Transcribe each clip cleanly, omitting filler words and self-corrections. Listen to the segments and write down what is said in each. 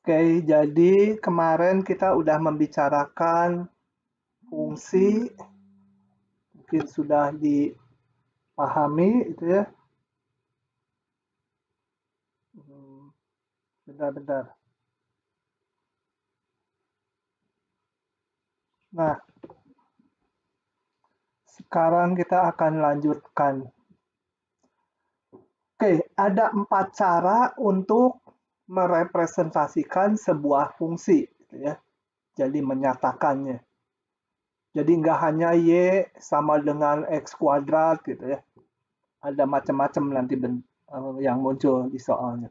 Oke, jadi kemarin kita udah membicarakan fungsi, mungkin sudah dipahami itu ya. Bentar-bentar. Nah, sekarang kita akan lanjutkan. Oke, ada 4 cara untuk merepresentasikan sebuah fungsi, gitu ya. Jadi menyatakannya. Jadi nggak hanya Y sama dengan X kuadrat gitu ya. Ada macam-macam nanti yang muncul di soalnya.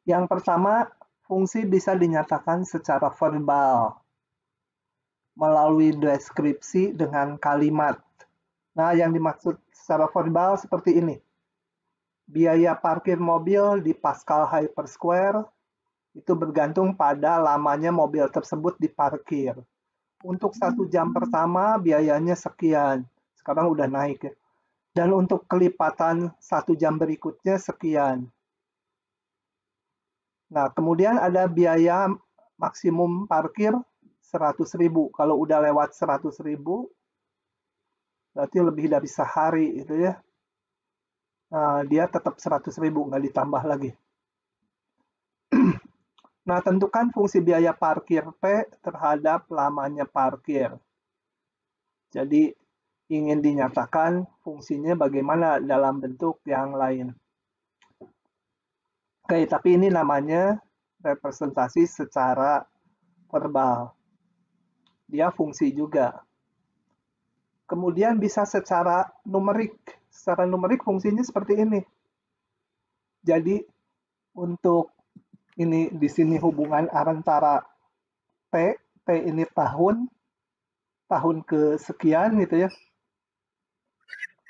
Yang pertama, fungsi bisa dinyatakan secara verbal melalui deskripsi dengan kalimat. Nah, yang dimaksud secara verbal seperti ini. Biaya parkir mobil di Pascal Hypersquare itu bergantung pada lamanya mobil tersebut diparkir. Untuk 1 jam pertama biayanya sekian, sekarang udah naik ya. Dan untuk kelipatan 1 jam berikutnya sekian. Nah, kemudian ada biaya maksimum parkir 100.000. Kalau udah lewat 100.000, berarti lebih dari sehari itu ya. Nah, dia tetap 100.000, nggak ditambah lagi. Nah, tentukan fungsi biaya parkir P terhadap lamanya parkir. Jadi, ingin dinyatakan fungsinya bagaimana dalam bentuk yang lain. Oke, tapi ini namanya representasi secara verbal. Dia fungsi juga. Kemudian bisa secara numerik. Secara numerik fungsinya seperti ini. Jadi, untuk ini di sini hubungan antara T ini tahun kesekian gitu ya.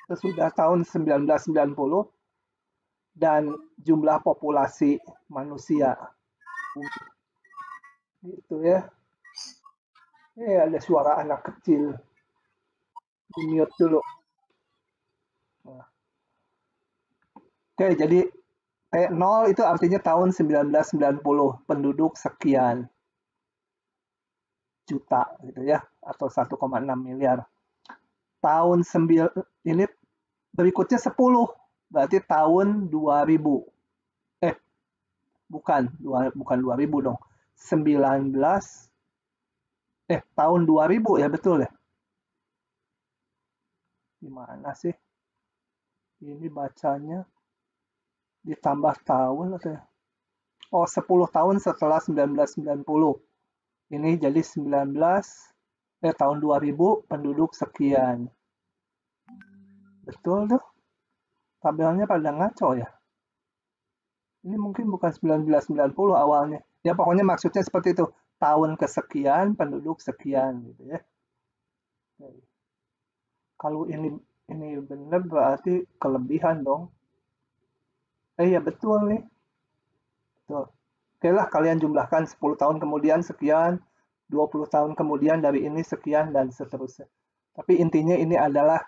Sesudah tahun 1990 dan jumlah populasi manusia. Gitu ya. Ada suara anak kecil. Di mute dulu. Nah. Oke, jadi T0 itu artinya tahun 1990, penduduk sekian juta gitu ya, atau 1,6 miliar. Tahun ini berikutnya 10, berarti tahun 2000. Bukan 2000 dong. 19 tahun 2000 ya, betul ya. Gimana sih? Ini bacanya ditambah tahun atau ya? Oh, 10 tahun setelah 1990. Ini jadi tahun 2000 penduduk sekian. Betul tuh. Tabelnya pada ngaco ya. Ini mungkin bukan 1990 awalnya. Ya pokoknya maksudnya seperti itu. Tahun kesekian, penduduk sekian gitu ya. Kalau ini benar berarti kelebihan dong. Ya betul nih. Betul. Oke lah, kalian jumlahkan 10 tahun kemudian sekian, 20 tahun kemudian dari ini sekian, dan seterusnya. Tapi intinya ini adalah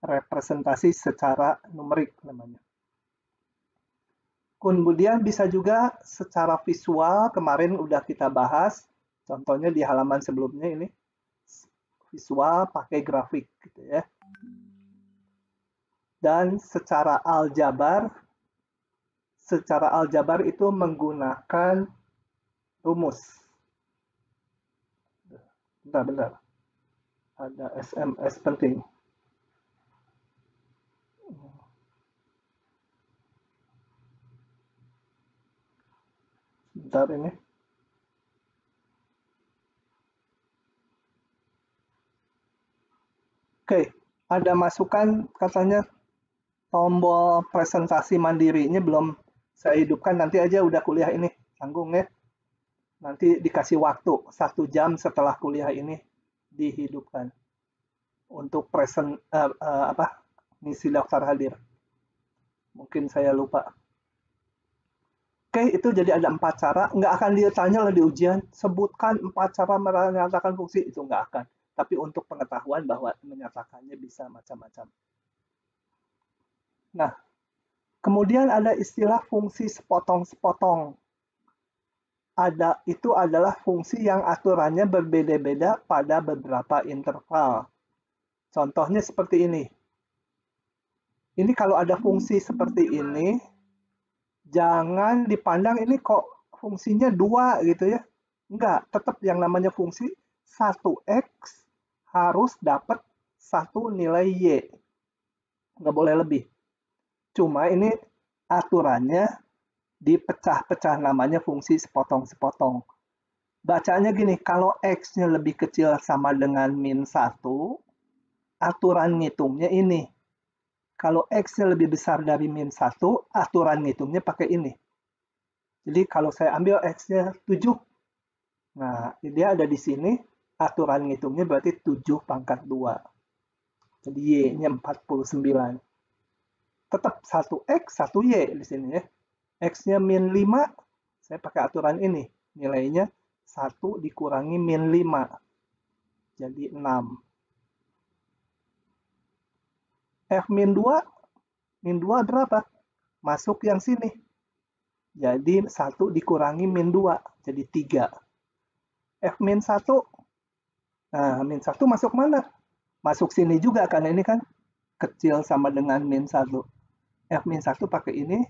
representasi secara numerik namanya. Kemudian bisa juga secara visual, kemarin udah kita bahas, contohnya di halaman sebelumnya ini, visual pakai grafik gitu ya. Dan secara aljabar itu menggunakan rumus. Bentar. Ada SMS penting. Bentar ini. Oke, ada masukan katanya tombol presentasi mandirinya belum saya hidupkan, nanti aja udah kuliah ini, tanggung ya. Nanti dikasih waktu 1 jam setelah kuliah ini dihidupkan untuk ngisi daftar hadir. Mungkin saya lupa. Oke, itu jadi ada 4 cara. Nggak akan ditanya lah di ujian, sebutkan 4 cara menyatakan fungsi, itu nggak akan. Tapi untuk pengetahuan bahwa menyatakannya bisa macam-macam. Nah, kemudian ada istilah fungsi sepotong-sepotong. itu adalah fungsi yang aturannya berbeda-beda pada beberapa interval. Contohnya seperti ini. Ini kalau ada fungsi seperti ini, jangan dipandang ini kok fungsinya 2 gitu ya. Enggak, tetap yang namanya fungsi 1x harus dapat 1 nilai y. Nggak boleh lebih. Cuma ini aturannya dipecah-pecah, namanya fungsi sepotong-sepotong. Bacanya gini, kalau x-nya lebih kecil sama dengan min 1, aturan ngitungnya ini. Kalau x-nya lebih besar dari min 1, aturan ngitungnya pakai ini. Jadi kalau saya ambil x-nya 7, nah dia ada di sini, aturan ngitungnya berarti 7 pangkat 2. Jadi y-nya 49. Tetap 1x, 1y di sini ya. X-nya min 5, saya pakai aturan ini. Nilainya 1 dikurangi min 5. Jadi 6. F min 2, min 2 berapa? Masuk yang sini. Jadi 1 dikurangi min 2, jadi 3. F min 1, nah min 1 masuk mana? Masuk sini juga, karena ini kan kecil sama dengan min 1. F min 1 pakai ini,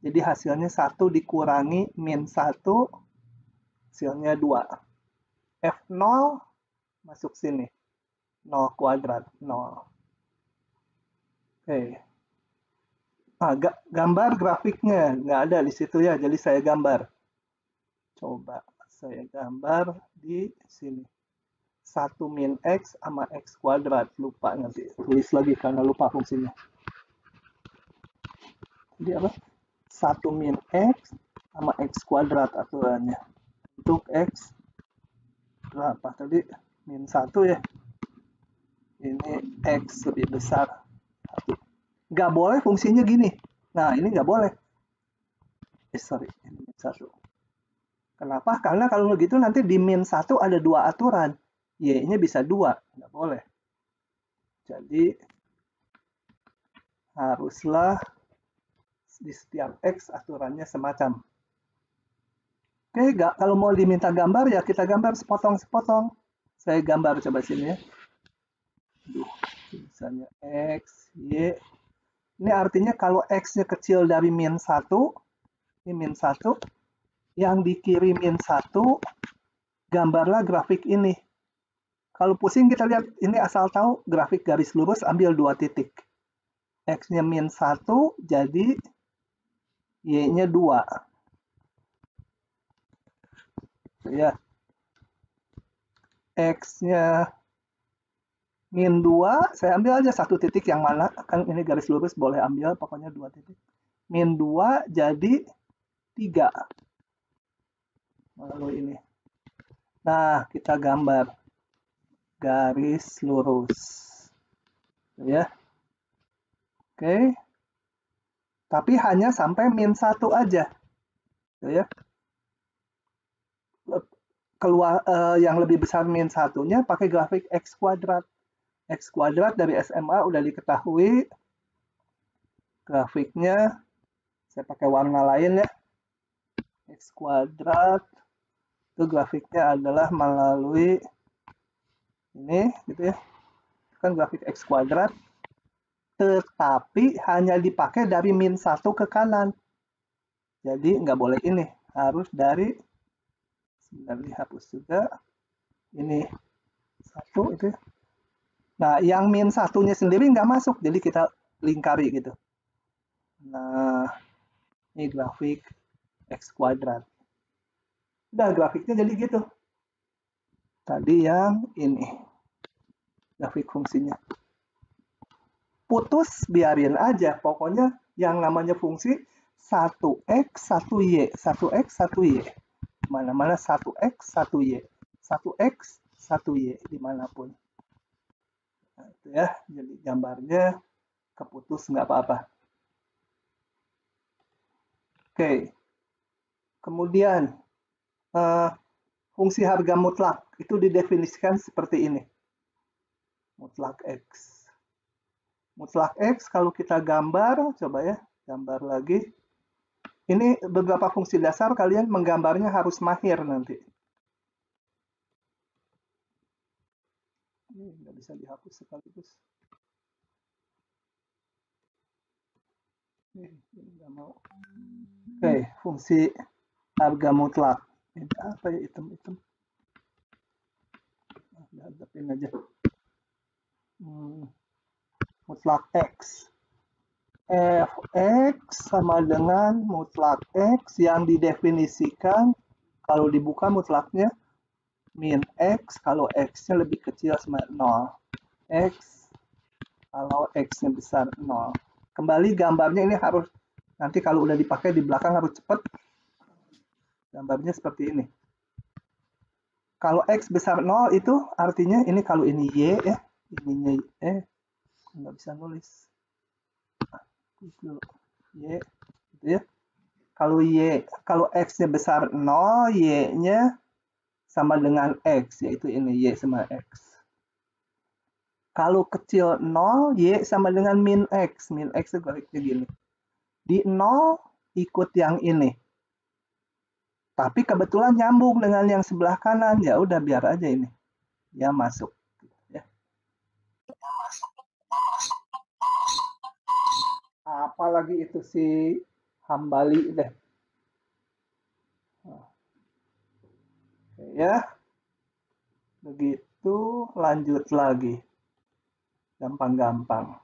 jadi hasilnya 1 dikurangi min 1, hasilnya 2. F0 masuk sini, 0 kuadrat, 0. Oke. Nah, gambar grafiknya nggak ada di situ ya, jadi saya gambar. Coba saya gambar di sini. 1 min x sama x kuadrat. Lupa nanti, tulis lagi karena lupa fungsinya. Jadi apa? 1 min x sama x kuadrat aturannya. Untuk x berapa tadi? Min 1 ya. Ini x lebih besar. 1. Nggak boleh fungsinya gini. Nah, ini nggak boleh. Sorry, ini min 1. Kenapa? Karena kalau begitu nanti di min 1 ada 2 aturan. Y-nya bisa 2. Nggak boleh. Jadi, haruslah di setiap x aturannya semacam. Oke, kalau mau diminta gambar ya kita gambar sepotong-sepotong. Saya gambar coba sini ya. Misalnya x, y. Ini artinya kalau x-nya kecil dari min 1, ini min 1, yang di kiri min 1, gambarlah grafik ini. Kalau pusing kita lihat, ini asal tahu grafik garis lurus, ambil 2 titik. X-nya min 1, jadi Y-nya 2. Ya. X-nya min 2, saya ambil aja 1 titik yang mana, kan ini garis lurus boleh ambil, pokoknya 2 titik. Min 2 jadi 3. Lalu ini. Nah, kita gambar garis lurus. Ya. Oke. Tapi hanya sampai min 1 aja. Ya. Keluar yang lebih besar min 1-nya pakai grafik x kuadrat. X kuadrat dari SMA udah diketahui. Grafiknya saya pakai warna lain ya. X kuadrat itu grafiknya adalah melalui ini gitu ya. Kan grafik X kuadrat, tetapi hanya dipakai dari min 1 ke kanan. Jadi nggak boleh ini, harus dari, sebentar dihapus juga. Ini 1 itu ya. Nah, yang min 1-nya sendiri nggak masuk, jadi kita lingkari gitu. Nah, ini grafik X kuadrat. Udah, grafiknya jadi gitu. Tadi yang ini, grafik fungsinya. Putus, biarin aja. Pokoknya yang namanya fungsi 1x, 1y. 1x, 1y. Mana-mana 1x, 1y. 1x, 1y, dimanapun. Nah, itu ya, jadi gambarnya keputus nggak apa-apa. Oke, kemudian fungsi harga mutlak itu didefinisikan seperti ini. Mutlak X. Mutlak X kalau kita gambar, coba ya, gambar lagi. Ini beberapa fungsi dasar, kalian menggambarnya harus mahir nanti. Ini nggak bisa dihapus sekaligus. Ini nggak mau. Oke, fungsi harga mutlak. Ini apa ya, item-item? Hadapin aja. Mutlak X. Fx sama dengan mutlak X yang didefinisikan kalau dibuka mutlaknya min X kalau X-nya lebih kecil sama 0. X kalau X-nya besar 0. Kembali gambarnya ini harus, nanti kalau udah dipakai di belakang harus cepat. Gambarnya seperti ini. Kalau X besar 0 itu artinya ini kalau ini Y ya. Ininya nggak bisa nulis. Y gitu ya. Kalau X-nya besar 0, Y-nya sama dengan X, yaitu ini Y sama X. Kalau kecil 0, Y sama dengan min X. Min X itu grafiknya gini. Di 0 ikut yang ini. Tapi kebetulan nyambung dengan yang sebelah kanan. Ya udah biar aja ini. Ya masuk. Ya. Apalagi itu si Hambali deh. Ya. Begitu lanjut lagi. Gampang-gampang.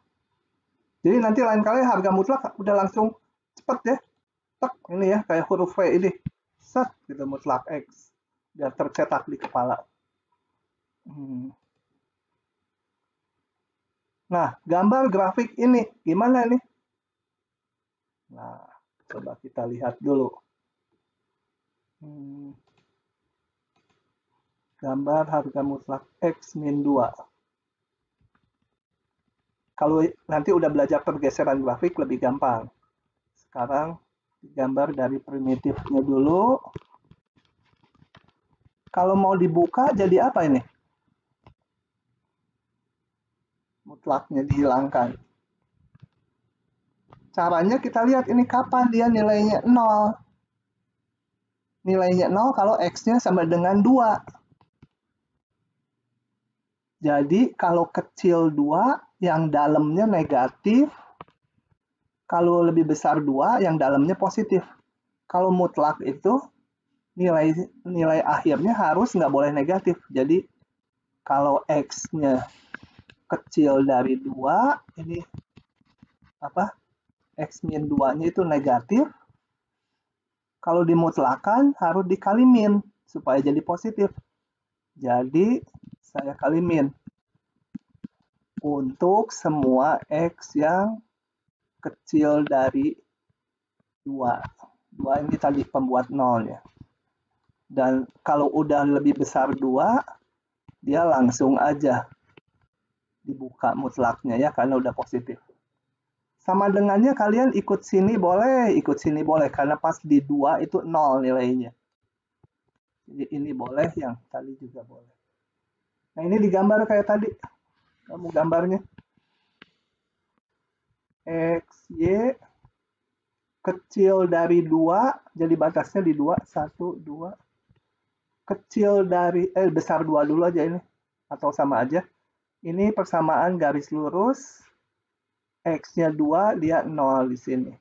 Jadi nanti lain kali harga mutlak udah langsung cepet ya. Tek, ini ya kayak huruf V ini. Set gitu mutlak X. Biar tercetak di kepala. Nah, gambar grafik ini gimana ini? Nah, coba kita lihat dulu. Gambar harga mutlak X min 2. Kalau nanti udah belajar pergeseran grafik lebih gampang. Sekarang gambar dari primitifnya dulu. Kalau mau dibuka jadi apa ini? Mutlaknya dihilangkan. Caranya kita lihat ini kapan dia nilainya 0. Nilainya 0 kalau X-nya sama dengan 2. Jadi kalau kecil 2 yang dalamnya negatif, kalau lebih besar 2 yang dalamnya positif. Kalau mutlak itu nilai akhirnya harus nggak boleh negatif. Jadi kalau X-nya kecil dari 2, ini apa? X min 2-nya itu negatif. Kalau dimutlakan harus dikali min supaya jadi positif. Jadi saya kali min untuk semua X yang kecil dari 2. 2 ini tadi pembuat 0 ya. Dan kalau udah lebih besar 2, dia langsung aja dibuka mutlaknya ya, karena udah positif. Sama dengannya kalian ikut sini boleh, karena pas di 2 itu 0 nilainya. Jadi ini boleh, yang tadi juga boleh. Nah ini digambar kayak tadi. Kamu gambarnya. X, Y, kecil dari 2, jadi batasnya di 2, 1, 2. Kecil dari, besar 2 dulu aja ini. Atau sama aja. Ini persamaan garis lurus. X-nya 2, dia 0 di sini.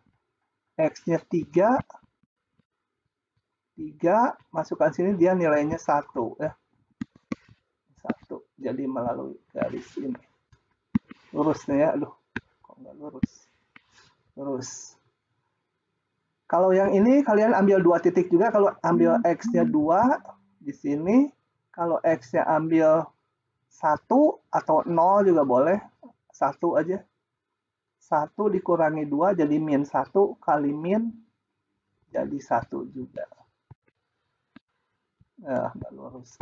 X-nya 3, masukkan sini, dia nilainya 1. Ya. 1, jadi melalui garis ini. Lurusnya ya, aduh, kok nggak lurus. Lurus. Kalau yang ini, kalian ambil 2 titik juga, kalau ambil X-nya 2, di sini, kalau X-nya ambil 1 atau 0 juga boleh, 1 aja. 1 dikurangi 2 jadi min 1 kali min jadi 1 juga. Nah, nggak lurus.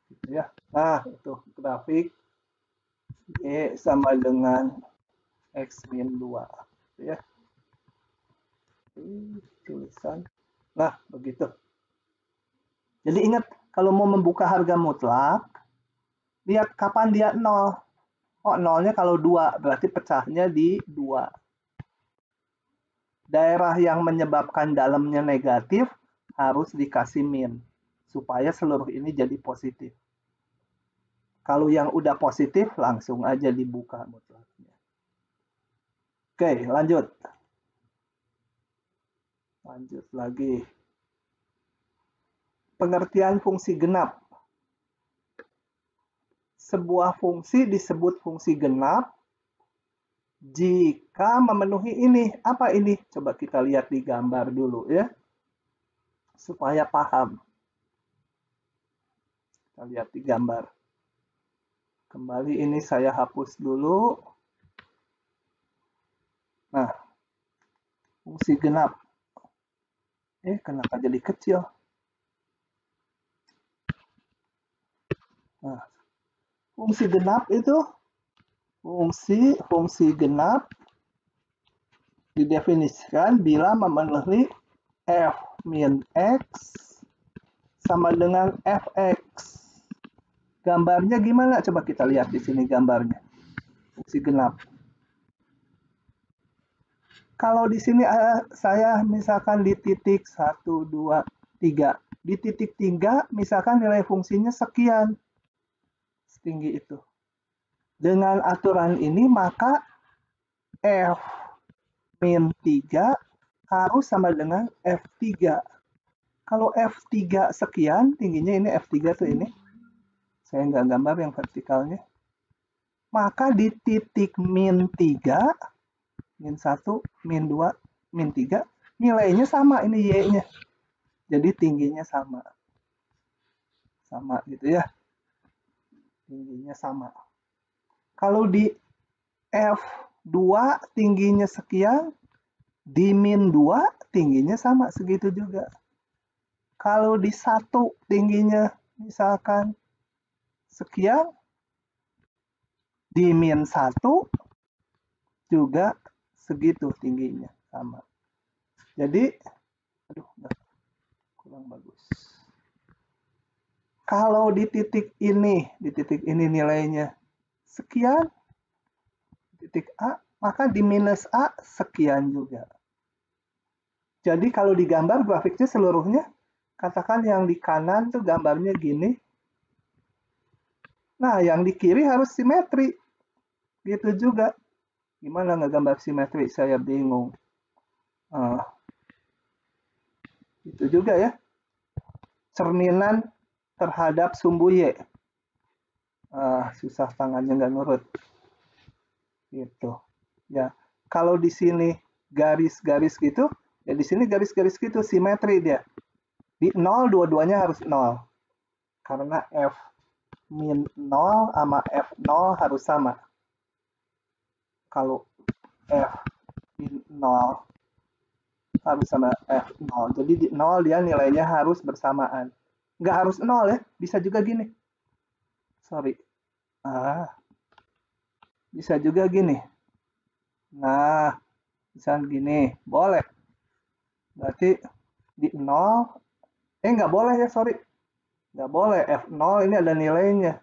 Gitu ya. Nah, itu grafik Y sama dengan X min 2. Gitu ya. Tulisan. Nah, begitu. Jadi ingat, kalau mau membuka harga mutlak, lihat kapan dia 0. Oh, 0-nya kalau 2, berarti pecahnya di 2. Daerah yang menyebabkan dalamnya negatif harus dikasih min, supaya seluruh ini jadi positif. Kalau yang udah positif, langsung aja dibuka mutlaknya. Oke, lanjut. Lanjut lagi. Pengertian fungsi genap. Sebuah fungsi disebut fungsi genap jika memenuhi ini. Apa ini? Coba kita lihat di gambar dulu ya, supaya paham. Kita lihat di gambar. Kembali ini saya hapus dulu. Nah, fungsi genap. Kenapa jadi kecil? Nah, fungsi genap itu fungsi genap didefinisikan bila memenuhi f min x sama dengan fx. Gambarnya gimana? Coba kita lihat di sini gambarnya. Fungsi genap. Kalau di sini saya misalkan di titik 1, 2, 3. Di titik 3 misalkan nilai fungsinya sekian. Setinggi itu. Dengan aturan ini maka f min 3 harus sama dengan f3. Kalau f3 sekian, tingginya ini f3 tuh ini. Saya nggak gambar yang vertikalnya. Maka di titik min 3, min 1, min 2, min 3, nilainya sama, ini y-nya. Jadi tingginya sama. Sama gitu ya. Tingginya sama. Kalau di F2 tingginya sekian, di min 2 tingginya sama, segitu juga. Kalau di 1 tingginya misalkan sekian, di min 1 juga segitu tingginya, sama. Jadi, aduh, kurang bagus. Kalau di titik ini nilainya sekian, titik A, maka di minus A sekian juga. Jadi kalau digambar grafiknya seluruhnya, katakan yang di kanan tuh gambarnya gini. Nah, yang di kiri harus simetri. Gitu juga. Gimana nggak gambar simetri? Saya bingung. Itu juga ya. Cerminan terhadap sumbu Y. Susah tangannya nggak nurut. Gitu. Ya. Kalau di sini garis-garis gitu, ya di sini garis-garis gitu, simetri dia. Di 0, dua-duanya harus 0. Karena F min 0 sama F0 harus sama. Kalau F min 0 harus sama F0. Jadi di 0 dia nilainya harus bersamaan. Nggak harus 0 ya, bisa juga gini. Sorry. Bisa juga gini. Nah, misalnya gini, boleh. Berarti di 0, nggak boleh ya, sorry. Nggak boleh, F0 ini ada nilainya.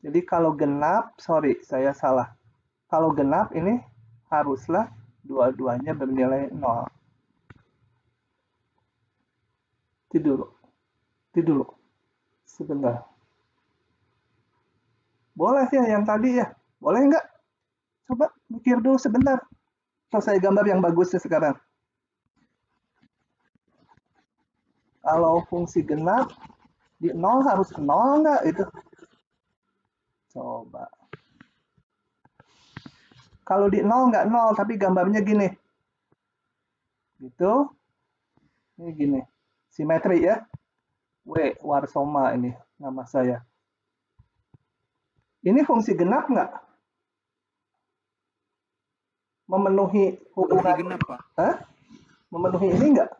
Jadi kalau genap, sorry, saya salah. Kalau genap ini haruslah dua-duanya bernilai 0. Tidur dulu. Sebentar. Boleh ya yang tadi ya? Boleh nggak? Coba mikir dulu sebentar. So, saya gambar yang bagusnya sekarang. Kalau fungsi genap, di 0 harus 0 nggak itu? Coba. Kalau di 0 nggak 0, tapi gambarnya gini. Gitu. Ini gini. Simetri ya. W. Warsoma ini nama saya. Ini fungsi genap nggak? Memenuhi hubungan. Fungsi genap, Pak. Memenuhi ini nggak?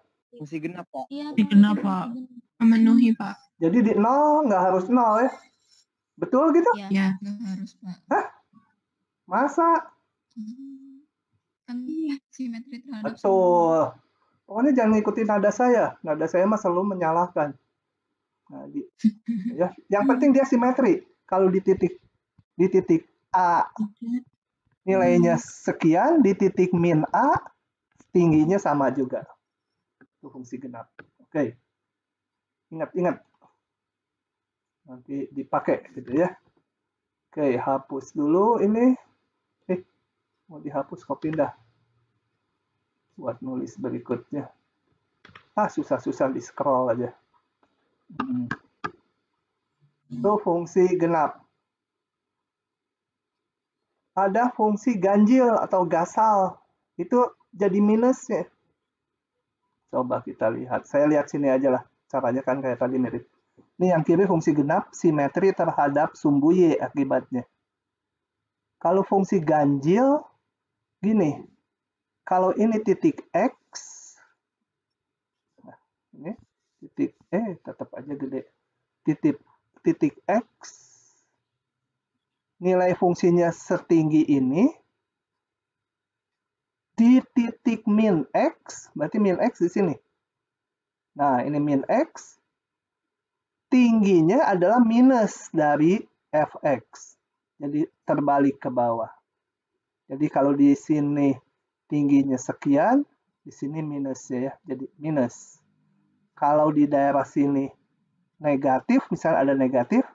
Fungsi genap, Pak. Iya, genap, Pak. Memenuhi, Pak. Jadi di 0 nggak harus 0 ya? Betul gitu? Iya, nggak harus, Pak. Hah? Masa? Kan simetri terhadap betul. Pokoknya jangan ngikutin nada saya. Nada saya mah selalu menyalahkan. Nah, ya, yang penting dia simetri. Kalau di titik A nilainya sekian, di titik min A tingginya sama juga. Itu fungsi genap. Oke. Ingat-ingat. Nanti dipakai gitu ya. Oke, hapus dulu ini. Mau dihapus kok pindah. Buat nulis berikutnya. Susah-susah di scroll aja. Itu fungsi genap. Ada fungsi ganjil atau gasal. Itu jadi minusnya. Coba kita lihat. Saya lihat sini aja lah. Caranya kan kayak tadi mirip. Ini yang kiri fungsi genap, simetri terhadap sumbu Y akibatnya. Kalau fungsi ganjil, gini. Kalau ini titik X, nah, ini titik tetap aja gede. Titik X, nilai fungsinya setinggi ini, di titik min X, berarti min X di sini. Nah, ini min X, tingginya adalah minus dari fx. Jadi terbalik ke bawah. Jadi kalau di sini tingginya sekian, di sini minusnya ya, jadi minus. Kalau di daerah sini negatif, misalnya ada negatif,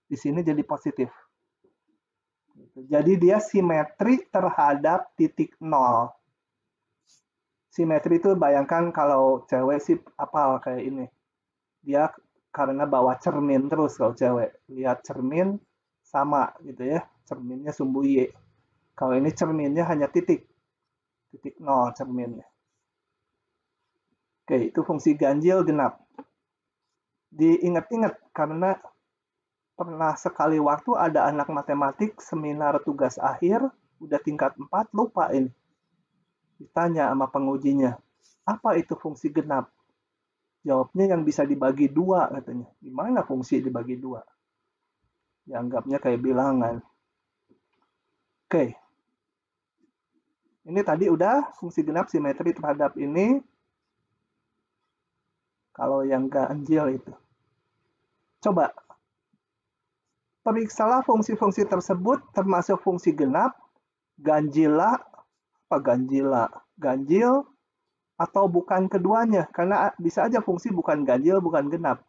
di sini jadi positif. Jadi dia simetri terhadap titik 0. Simetri itu bayangkan kalau cewek sih apal kayak ini. Dia karena bawa cermin terus kalau cewek. Lihat cermin sama gitu ya. Cerminnya sumbu Y. Kalau ini cerminnya hanya titik 0 cerminnya. Oke, itu fungsi ganjil genap. Diingat-ingat karena pernah sekali waktu ada anak matematik seminar tugas akhir, udah tingkat 4, lupa ini. Ditanya sama pengujinya, apa itu fungsi genap? Jawabnya yang bisa dibagi 2 katanya. Gimana fungsi dibagi 2? Dianggapnya kayak bilangan. Oke. Ini tadi udah fungsi genap simetri terhadap ini. Kalau yang ganjil itu. Coba. Periksalah fungsi-fungsi tersebut termasuk fungsi genap, ganjila, ganjil, atau bukan keduanya. Karena bisa aja fungsi bukan ganjil, bukan genap.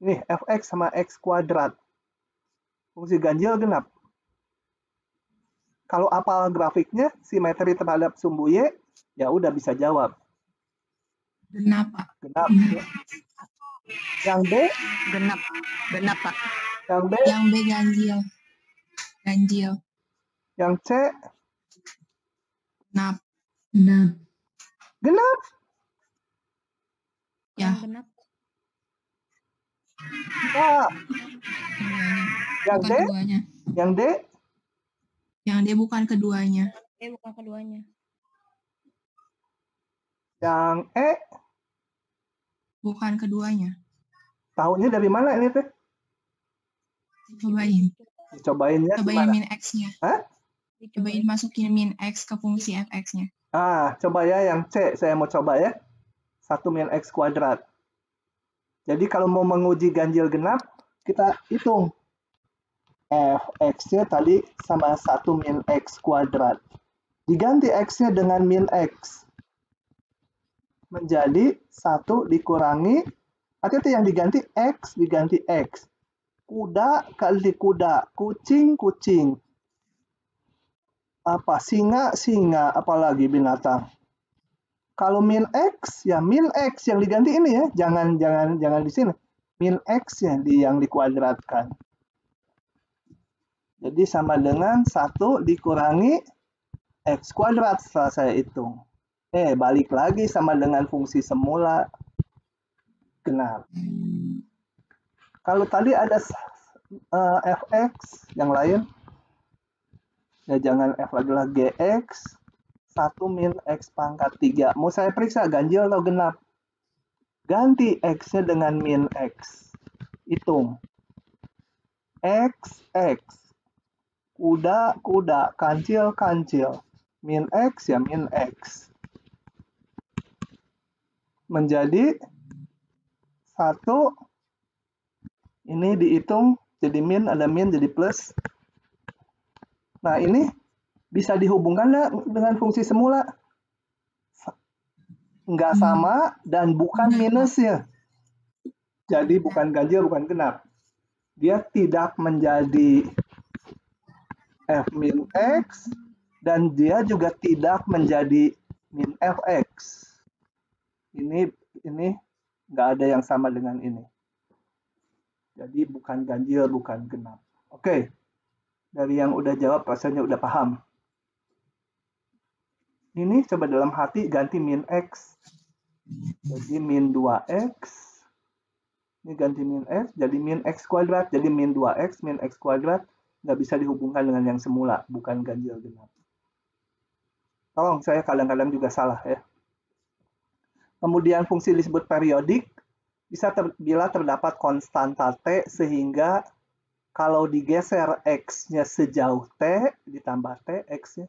Ini fx sama x kuadrat. Fungsi ganjil genap. Kalau apal grafiknya, simetri terhadap sumbu Y, ya udah bisa jawab. Genap, Pak. Genap. Ya. Yang B? Genap, Pak. Yang B? Yang B ganjil. Yang C? Genap. Genap. Ya. Genap. Nah. Yang Bukan D? keduanya. Yang D? Yang D bukan keduanya. Bukan keduanya. Yang E? Bukan keduanya. Tahunya dari mana ini teh? Cobain. Cobainnya Cobain gimana? min X-nya. Hah? Cobain masukin min X ke fungsi fx-nya. Coba ya yang C. Saya mau coba ya. 1 min X kuadrat. Jadi kalau mau menguji ganjil genap, kita hitung. Fx-nya tadi sama 1 min X kuadrat. Diganti X-nya dengan min X. Menjadi 1 dikurangi, hati-hati yang diganti X, diganti X. Kuda kali kuda, kucing. Singa, apalagi binatang. Kalau min X, ya min X yang diganti ini ya. Jangan di sini. Min X yang dikuadratkan. Jadi sama dengan 1 dikurangi X kuadrat setelah saya hitung. Balik lagi sama dengan fungsi semula. Genap. Kalau tadi ada fx, yang lain, ya jangan f lagi lah, gx, 1 min x pangkat 3. Mau saya periksa ganjil atau genap? Ganti x-nya dengan min x. Hitung. X. Kuda, kancil. Min x ya min x. Menjadi 1. Ini dihitung jadi min, ada min jadi plus. Nah ini bisa dihubungkan dengan fungsi semula. nggak sama dan bukan minusnya. Jadi bukan ganjil, bukan genap. Dia tidak menjadi F min X, dan dia juga tidak menjadi min Fx. Ini nggak ada yang sama dengan ini. Jadi bukan ganjil, bukan genap. Oke, dari yang udah jawab rasanya udah paham. Ini coba dalam hati ganti min X. Jadi min 2X. Ini ganti min X, jadi min X kuadrat. Jadi min 2X, min X kuadrat. Nggak bisa dihubungkan dengan yang semula. Bukan ganjil genap. Tolong, saya kadang-kadang juga salah ya. Kemudian fungsi disebut periodik. Bisa bila terdapat konstanta T sehingga kalau digeser X-nya sejauh T, ditambah T, X-nya.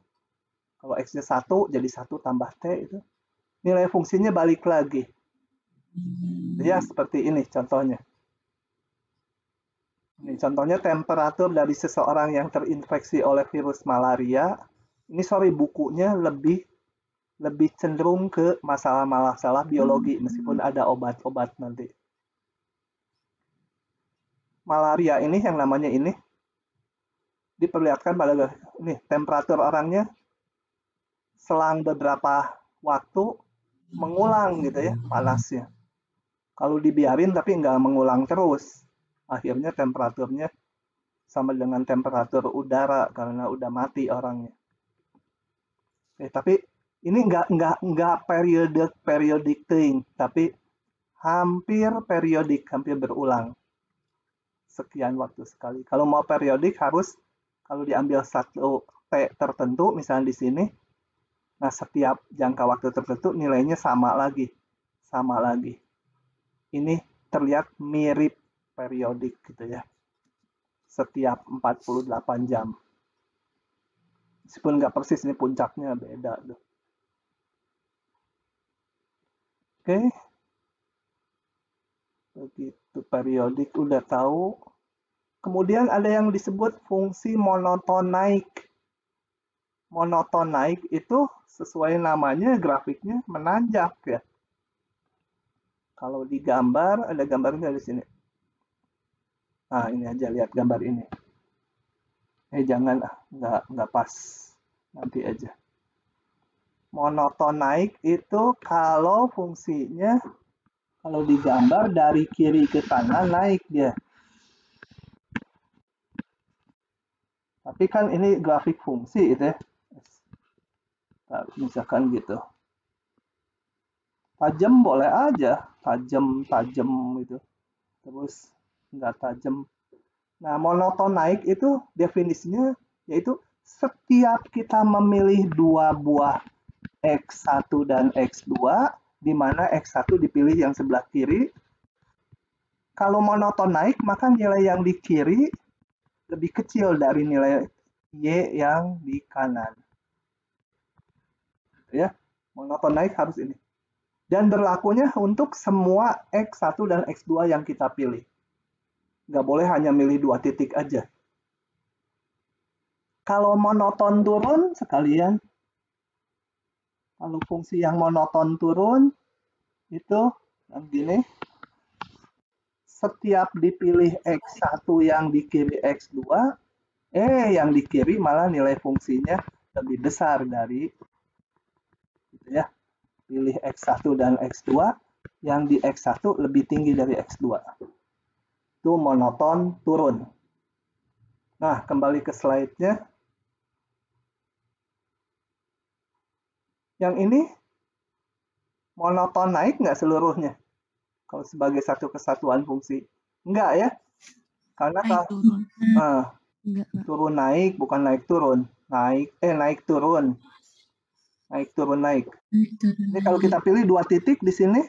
Kalau X-nya 1, jadi 1 tambah T itu. Nilai fungsinya balik lagi. Ya, seperti ini contohnya. Ini contohnya temperatur dari seseorang yang terinfeksi oleh virus malaria. Ini bukunya lebih cenderung ke masalah-masalah biologi, meskipun ada obat-obat nanti. Malaria ini yang namanya ini diperlihatkan pada ini temperatur orangnya selang beberapa waktu mengulang gitu ya panasnya. Kalau dibiarin tapi nggak mengulang terus, akhirnya temperaturnya sama dengan temperatur udara karena udah mati orangnya. Tapi ini nggak periodic thing, tapi hampir periodik, hampir berulang sekian waktu sekali. Kalau mau periodik harus kalau diambil satu T tertentu, misalnya di sini, nah setiap jangka waktu tertentu nilainya sama lagi. Ini terlihat mirip periodik gitu ya. Setiap 48 jam. Meskipun nggak persis, ini puncaknya beda. Oke. Begitu periodik udah tahu. Kemudian ada yang disebut fungsi monoton naik. Monoton naik itu sesuai namanya grafiknya menanjak ya. Kalau digambar, ada gambarnya di sini. Nah, ini aja, lihat gambar ini. Jangan, nggak pas. Nanti aja. Monoton naik itu kalau fungsinya, kalau digambar dari kiri ke kanan naik dia. Tapi kan ini grafik fungsi itu ya. Misalkan gitu. Tajam boleh aja, tajam gitu. Terus nggak tajam. Nah, monoton naik itu definisinya yaitu setiap kita memilih dua buah X1 dan X2, di mana X1 dipilih yang sebelah kiri. Kalau monoton naik, maka nilai yang di kiri lebih kecil dari nilai Y yang di kanan. Ya, monoton naik harus ini. Dan berlakunya untuk semua X1 dan X2 yang kita pilih. Nggak boleh hanya milih 2 titik aja. Kalau monoton turun, sekalian. Kalau fungsi yang monoton turun, itu begini. Setiap dipilih X1 yang di kiri X2, yang di kiri malah nilai fungsinya lebih besar dari gitu ya. Pilih X1 dan X2, yang di X1 lebih tinggi dari X2. Itu monoton turun. Nah, kembali ke slide-nya. Yang ini monoton naik nggak seluruhnya? Kalau sebagai satu kesatuan fungsi. Enggak ya? Karena Naik turun. Turun naik, bukan naik turun. Naik turun. Naik turun naik. Ini kalau kita pilih 2 titik di sini,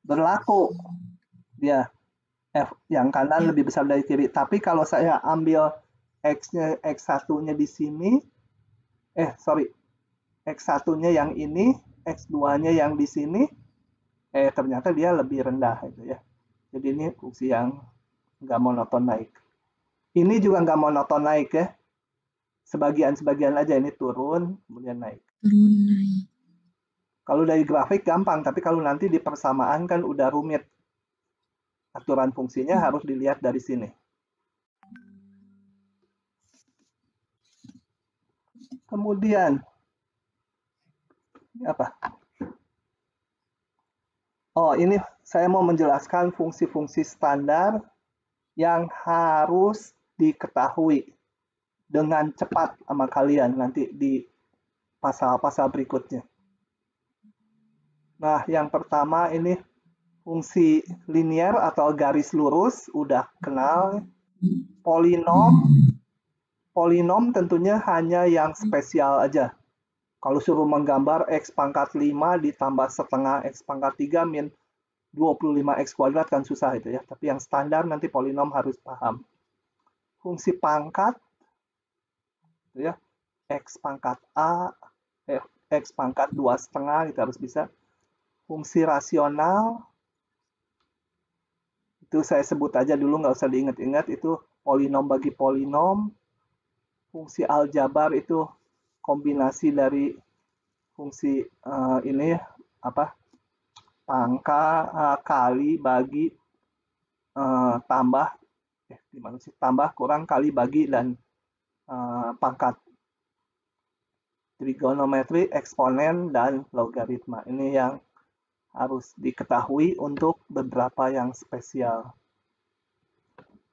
berlaku. Dia F yang kanan lebih besar dari kiri. Tapi kalau saya ambil X-nya, X1-nya di sini, X1-nya yang ini, X2-nya yang di sini, ternyata dia lebih rendah gitu ya. Jadi ini fungsi yang nggak monoton naik. Ini juga nggak monoton naik ya. Sebagian-sebagian aja, ini turun, kemudian naik. Turun naik. Kalau dari grafik gampang, tapi kalau nanti di persamaan kan udah rumit. Aturan fungsinya harus dilihat dari sini. Kemudian, ini apa? Oh, ini saya mau menjelaskan fungsi-fungsi standar yang harus diketahui dengan cepat sama kalian nanti di pasal-pasal berikutnya. Nah, yang pertama ini fungsi linear atau garis lurus, udah kenal. Polinom tentunya hanya yang spesial aja. Kalau suruh menggambar X pangkat 5 ditambah setengah X pangkat 3 min 25X kuadrat kan susah itu ya. Tapi yang standar nanti polinom harus paham. Fungsi pangkat, gitu ya, X pangkat A, X pangkat 2,5 gitu harus bisa. Fungsi rasional, itu saya sebut aja dulu, nggak usah diingat-ingat, itu polinom bagi polinom. Fungsi aljabar itu kombinasi dari fungsi ini apa, pangkat kali bagi tambah gimana sih, tambah kurang kali bagi dan pangkat. Trigonometri, eksponen, dan logaritma. Ini yang harus diketahui untuk beberapa yang spesial.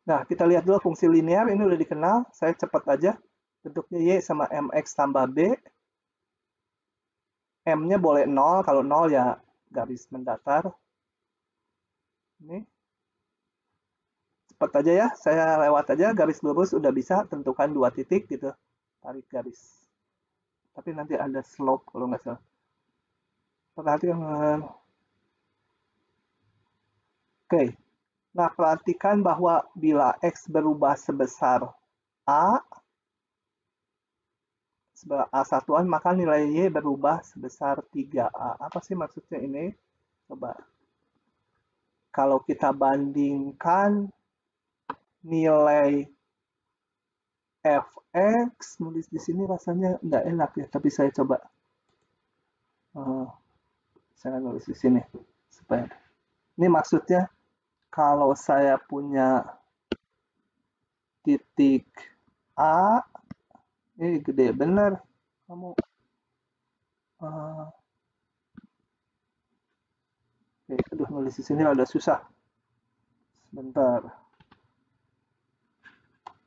Nah, kita lihat dulu fungsi linear, ini udah dikenal, saya cepat aja. Bentuknya Y sama MX tambah B. M-nya boleh 0, kalau 0 ya garis mendatar. Ini. Cepat aja ya, saya lewat aja, garis lurus udah bisa, tentukan 2 titik gitu. Tarik garis. Tapi nanti ada slope kalau nggak salah. Perhatikan. Oke. Nah, perhatikan bahwa bila X berubah sebesar A, sebesar A1-an, maka nilai Y berubah sebesar 3A. Apa sih maksudnya ini? Coba. Kalau kita bandingkan nilai Fx, nulis di sini rasanya nggak enak ya, tapi saya coba. Saya nulis di sini. Supaya. Ini maksudnya, kalau saya punya titik A, ini gede bener. Kamu aduh, nulis di sini ada susah. Sebentar.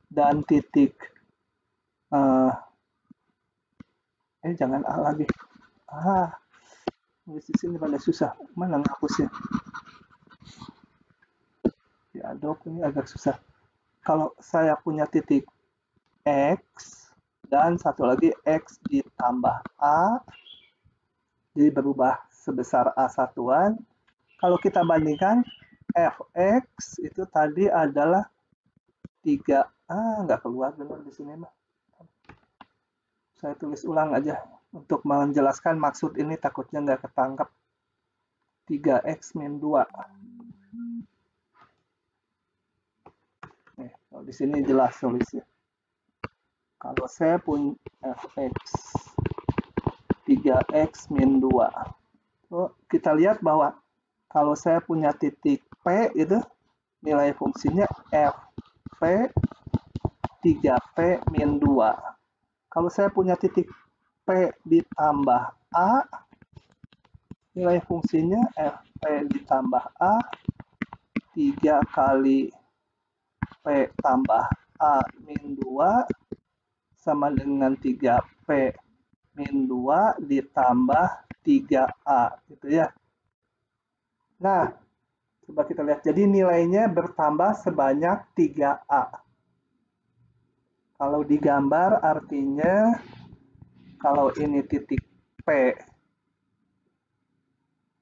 Dan titik jangan A lagi. Nulis di sini pada susah. Mana ngapusnya? Di Adobe ini agak susah. Kalau saya punya titik X dan satu lagi X ditambah A, jadi berubah sebesar A1-an. Kalau kita bandingkan, Fx itu tadi adalah 3, nggak keluar benar di sini mah. Saya tulis ulang aja untuk menjelaskan maksud ini, takutnya nggak ketangkap. 3x min 2. Nih, kalau di sini jelas tulisnya. Kalau saya punya Fx 3x min 2. So, kita lihat bahwa kalau saya punya titik P itu nilai fungsinya Fp 3P min 2. Kalau saya punya titik P ditambah A, nilai fungsinya Fp ditambah A 3 kali P tambah A min 2 sama dengan 3P min 2 ditambah 3A, gitu ya. Nah, coba kita lihat. Jadi nilainya bertambah sebanyak 3A. Kalau digambar artinya, kalau ini titik P,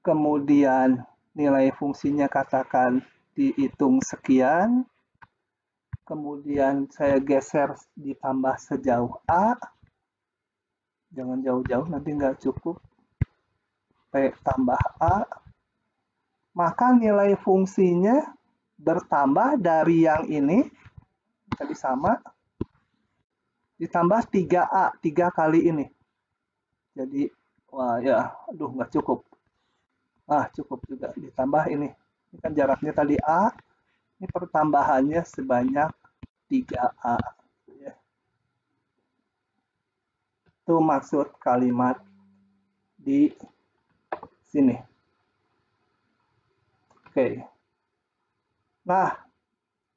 kemudian nilai fungsinya katakan dihitung sekian, kemudian saya geser ditambah sejauh A, jangan jauh-jauh nanti nggak cukup, P tambah A, maka nilai fungsinya bertambah dari yang ini, tadi sama, ditambah 3A, 3 kali ini. Jadi Wah ya, aduh nggak cukup. Cukup juga ditambah ini. Ini kan jaraknya tadi A, ini pertambahannya sebanyak 3A. Ya. Itu maksud kalimat di sini. Oke. Nah,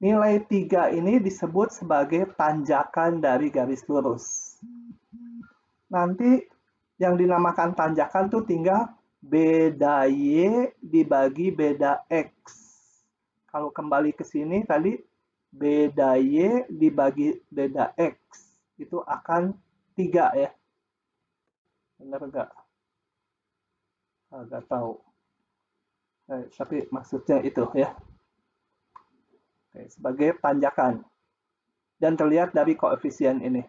nilai 3 ini disebut sebagai tanjakan dari garis lurus. Nanti yang dinamakan tanjakan tuh tinggal beda Y dibagi beda X. Kalau kembali ke sini tadi, beda Y dibagi beda X. Itu akan 3 ya. Benar nggak? Agak tahu. Tapi maksudnya itu ya. Oke, sebagai tanjakan. Dan terlihat dari koefisien ini.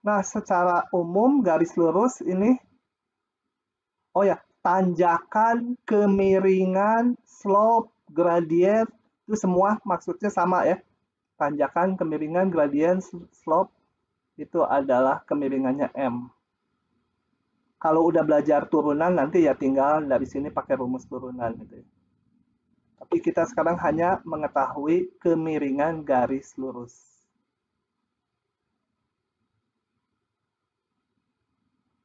Nah, secara umum garis lurus ini, tanjakan, kemiringan, slope, gradient, itu semua maksudnya sama ya. Tanjakan, kemiringan, gradient, slope, itu adalah kemiringannya M. Kalau udah belajar turunan, nanti ya tinggal dari sini pakai rumus turunan. Gitu ya. Tapi kita sekarang hanya mengetahui kemiringan garis lurus.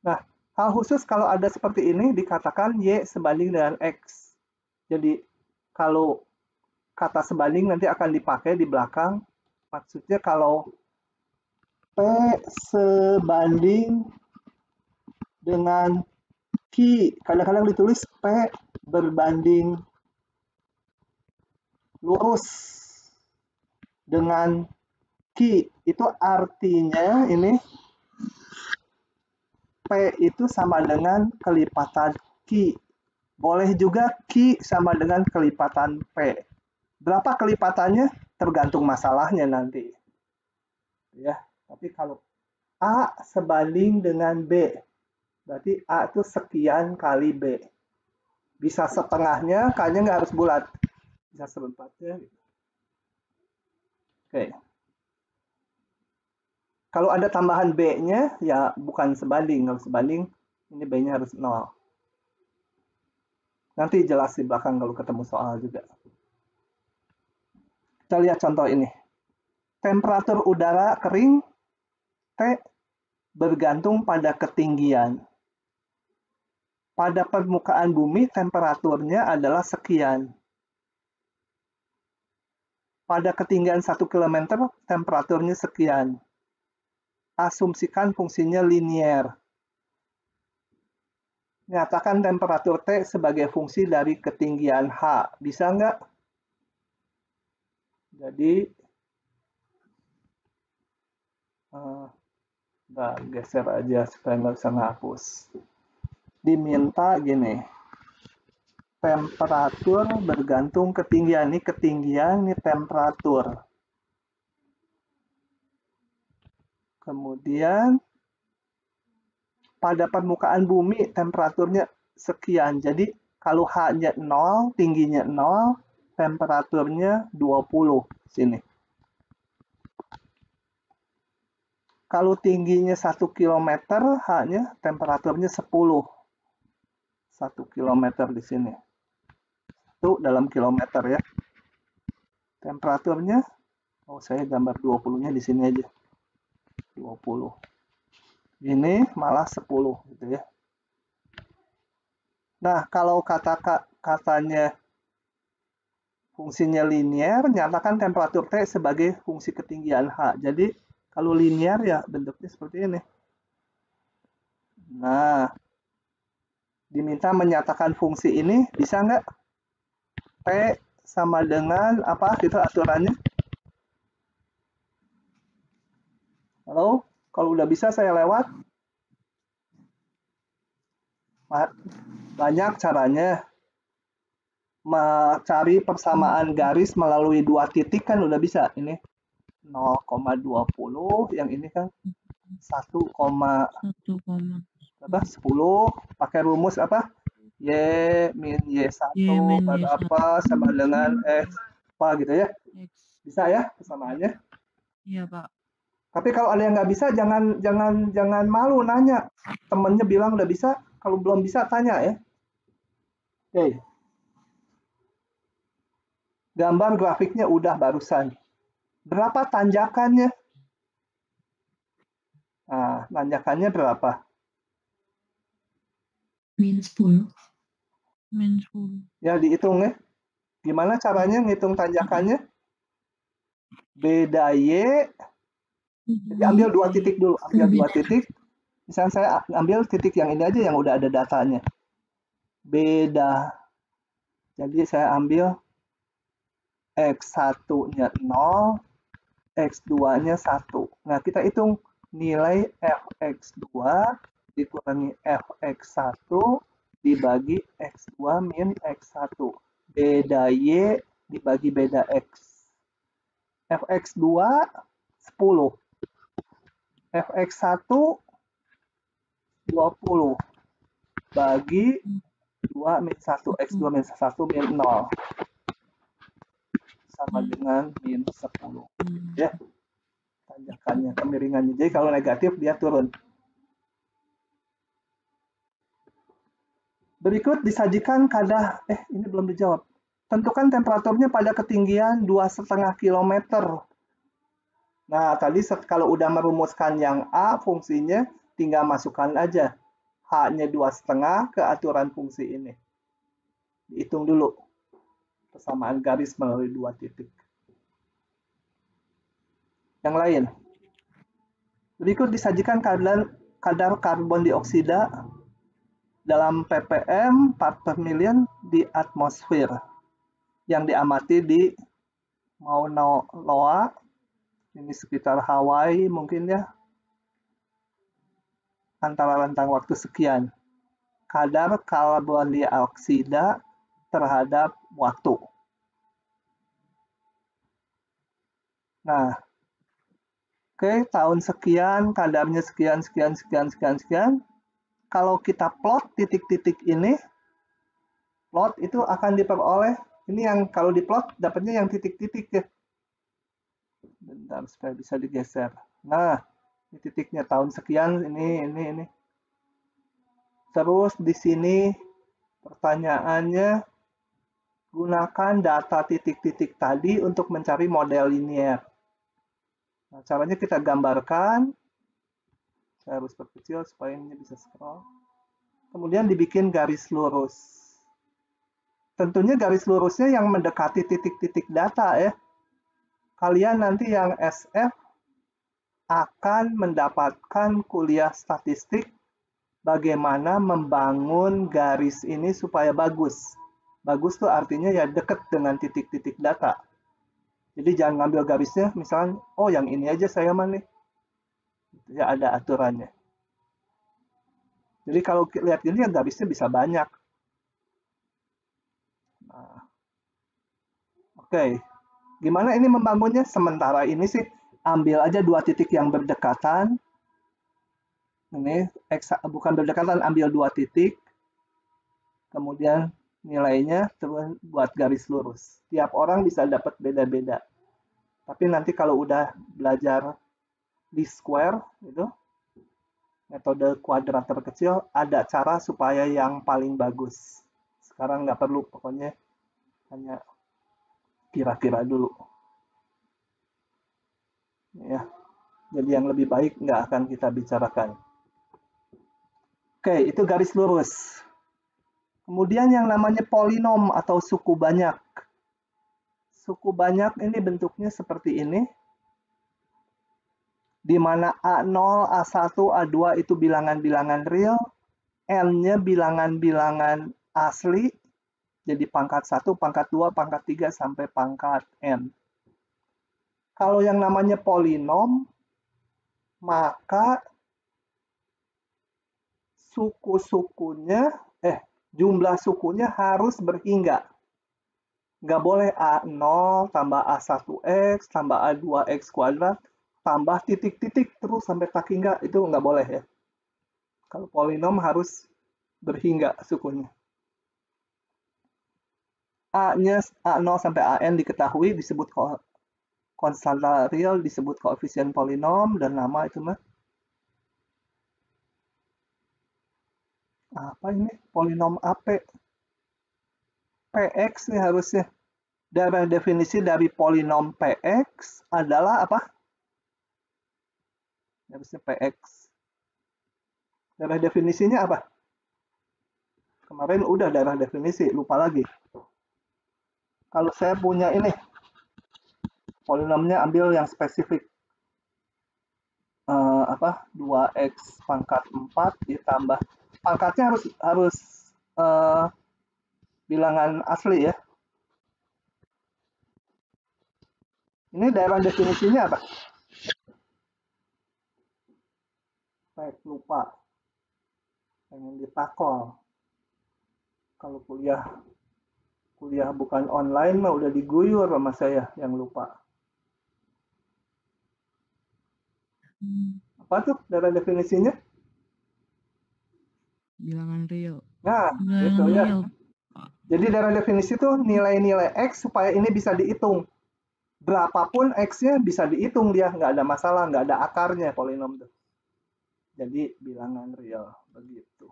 Nah, hal khusus kalau ada seperti ini dikatakan Y sebanding dengan X. Jadi kalau kata sebanding nanti akan dipakai di belakang. Maksudnya kalau P sebanding dengan Q, kadang-kadang ditulis P berbanding lurus dengan Q. Itu artinya ini P itu sama dengan kelipatan Q. Boleh juga Q sama dengan kelipatan P. Berapa kelipatannya? Tergantung masalahnya nanti. Ya, tapi kalau A sebanding dengan B, berarti A itu sekian kali B. Bisa setengahnya, kayaknya nggak harus bulat. Bisa seperempatnya. Oke. Kalau ada tambahan B-nya, ya bukan sebanding. Kalau sebanding, ini B-nya harus 0. Nanti jelas di belakang kalau ketemu soal juga. Kita lihat contoh ini. Temperatur udara kering, T, bergantung pada ketinggian. Pada permukaan bumi, temperaturnya adalah sekian. Pada ketinggian 1 km, temperaturnya sekian. Asumsikan fungsinya linier. Nyatakan temperatur T sebagai fungsi dari ketinggian H. Bisa nggak? Jadi, geser aja supaya nggak bisa ngapus. Diminta gini. Temperatur bergantung ketinggian. Ini ketinggian, ini temperatur. Kemudian, pada permukaan bumi temperaturnya sekian. Jadi kalau H-nya 0, tingginya 0, temperaturnya 20 sini. Kalau tingginya 1 km, H-nya temperaturnya 10. 1 km di sini. Itu dalam kilometer ya. Temperaturnya, saya gambar 20-nya di sini aja. 20. Ini malah 10 gitu ya. Nah, kalau katanya fungsinya linier, nyatakan temperatur T sebagai fungsi ketinggian H. Jadi, kalau linier ya bentuknya seperti ini. Nah, diminta menyatakan fungsi ini, bisa nggak? T sama dengan apa gitu aturannya? Halo? Kalau udah bisa saya lewat. Banyak caranya. Mencari persamaan garis melalui 2 titik kan udah bisa. Ini 0,20, yang ini kan 1, 10. Pakai rumus apa? Y min Y1 pada apa sama dengan X. Apa gitu ya? Bisa ya persamaannya? Iya, Pak. Tapi kalau ada yang nggak bisa, jangan malu nanya. Temennya bilang udah bisa, kalau belum bisa tanya ya. Oke. Gambar grafiknya udah barusan. Berapa tanjakannya? Nah, tanjakannya berapa? -10. -10. Ya, dihitung ya. Gimana caranya ngitung tanjakannya? Beda Y. Jadi ambil 2 titik dulu. Ambil 2 titik. Misalnya saya ambil titik yang ini aja yang udah ada datanya. Beda. Jadi saya ambil X1-nya 0, X2-nya 1. Nah, kita hitung nilai Fx2 dikurangi Fx1 dibagi X2 min X1. Beda Y dibagi beda X. Fx2 10. Fx1 20 bagi 2 min 1, X2 min 1 min 0 sama dengan min 10 ya tanjakannya, kemiringannya. Jadi kalau negatif dia turun. Berikut disajikan kadar, ini belum dijawab. Tentukan temperaturnya pada ketinggian 2,5 km. Nah, tadi kalau udah merumuskan yang A, fungsinya tinggal masukkan aja. H-nya 2,5 ke aturan fungsi ini. Dihitung dulu. Persamaan garis melalui 2 titik. Yang lain. Berikut disajikan kadar karbon dioksida dalam ppm part per million di atmosfer yang diamati di Mauna Loa, ini sekitar Hawaii mungkin ya, antara rentang waktu sekian. Kadar karbon dioksida terhadap waktu. Nah, oke, tahun sekian, kadarnya sekian. Kalau kita plot titik-titik ini, plot itu akan diperoleh, ini yang kalau diplot dapatnya yang titik-titik ya. Bentar, supaya bisa digeser. Nah, ini titiknya tahun sekian, ini. Terus di sini pertanyaannya, gunakan data titik-titik tadi untuk mencari model linear. Nah, caranya kita gambarkan. Saya harus perkecil supaya ini bisa scroll. Kemudian dibikin garis lurus. Tentunya garis lurusnya yang mendekati titik-titik data ya. Kalian nanti yang SF akan mendapatkan kuliah statistik bagaimana membangun garis ini supaya bagus. Bagus tuh artinya ya dekat dengan titik-titik data. Jadi jangan ngambil garisnya, misalnya, oh yang ini aja saya mah nih. Ya ada aturannya. Jadi kalau lihat ini ya garisnya bisa banyak. Nah. Oke. Gimana ini membangunnya? Sementara ini sih ambil aja 2 titik yang berdekatan. Ini bukan berdekatan, ambil 2 titik. Kemudian nilainya terus buat garis lurus. Tiap orang bisa dapat beda-beda. Tapi nanti kalau udah belajar least square itu metode kuadrat terkecil, ada cara supaya yang paling bagus. Sekarang nggak perlu, pokoknya hanya kira-kira dulu. Ya, jadi yang lebih baik nggak akan kita bicarakan. Oke, itu garis lurus. Kemudian yang namanya polinom atau suku banyak. Suku banyak ini bentuknya seperti ini. Di mana A0, A1, A2 itu bilangan-bilangan real, N-nya bilangan-bilangan asli, jadi pangkat 1, pangkat 2, pangkat 3, sampai pangkat N. Kalau yang namanya polinom, maka jumlah sukunya harus berhingga. Nggak boleh A0 tambah A1X tambah A2X kuadrat tambah titik-titik terus sampai tak hingga, itu nggak boleh ya. Kalau polinom harus berhingga sukunya. A-nya A0 sampai AN diketahui disebut konstanta real disebut koefisien polinom, dan nama itu mah apa ini? Polinom AP. PX nih harusnya. Dari definisi dari polinom PX adalah apa? Harusnya PX. Dari definisinya apa? Kemarin udah darah definisi, lupa lagi. Kalau saya punya ini, polinomnya ambil yang spesifik. 2x pangkat 4 ditambah. Pangkatnya harus bilangan asli ya. Ini daerah definisinya apa? Lupa. Pengen ditakol. Kalau kuliah bukan online mah udah diguyur sama saya yang lupa. Apa tuh daerah definisinya? Bilangan real. Nah, Bilangan gitu ya. real. Jadi daerah definisi tuh nilai-nilai X supaya ini bisa dihitung. Berapapun X-nya bisa dihitung dia, nggak ada masalah, nggak ada akarnya polinom tuh. Jadi bilangan real, begitu.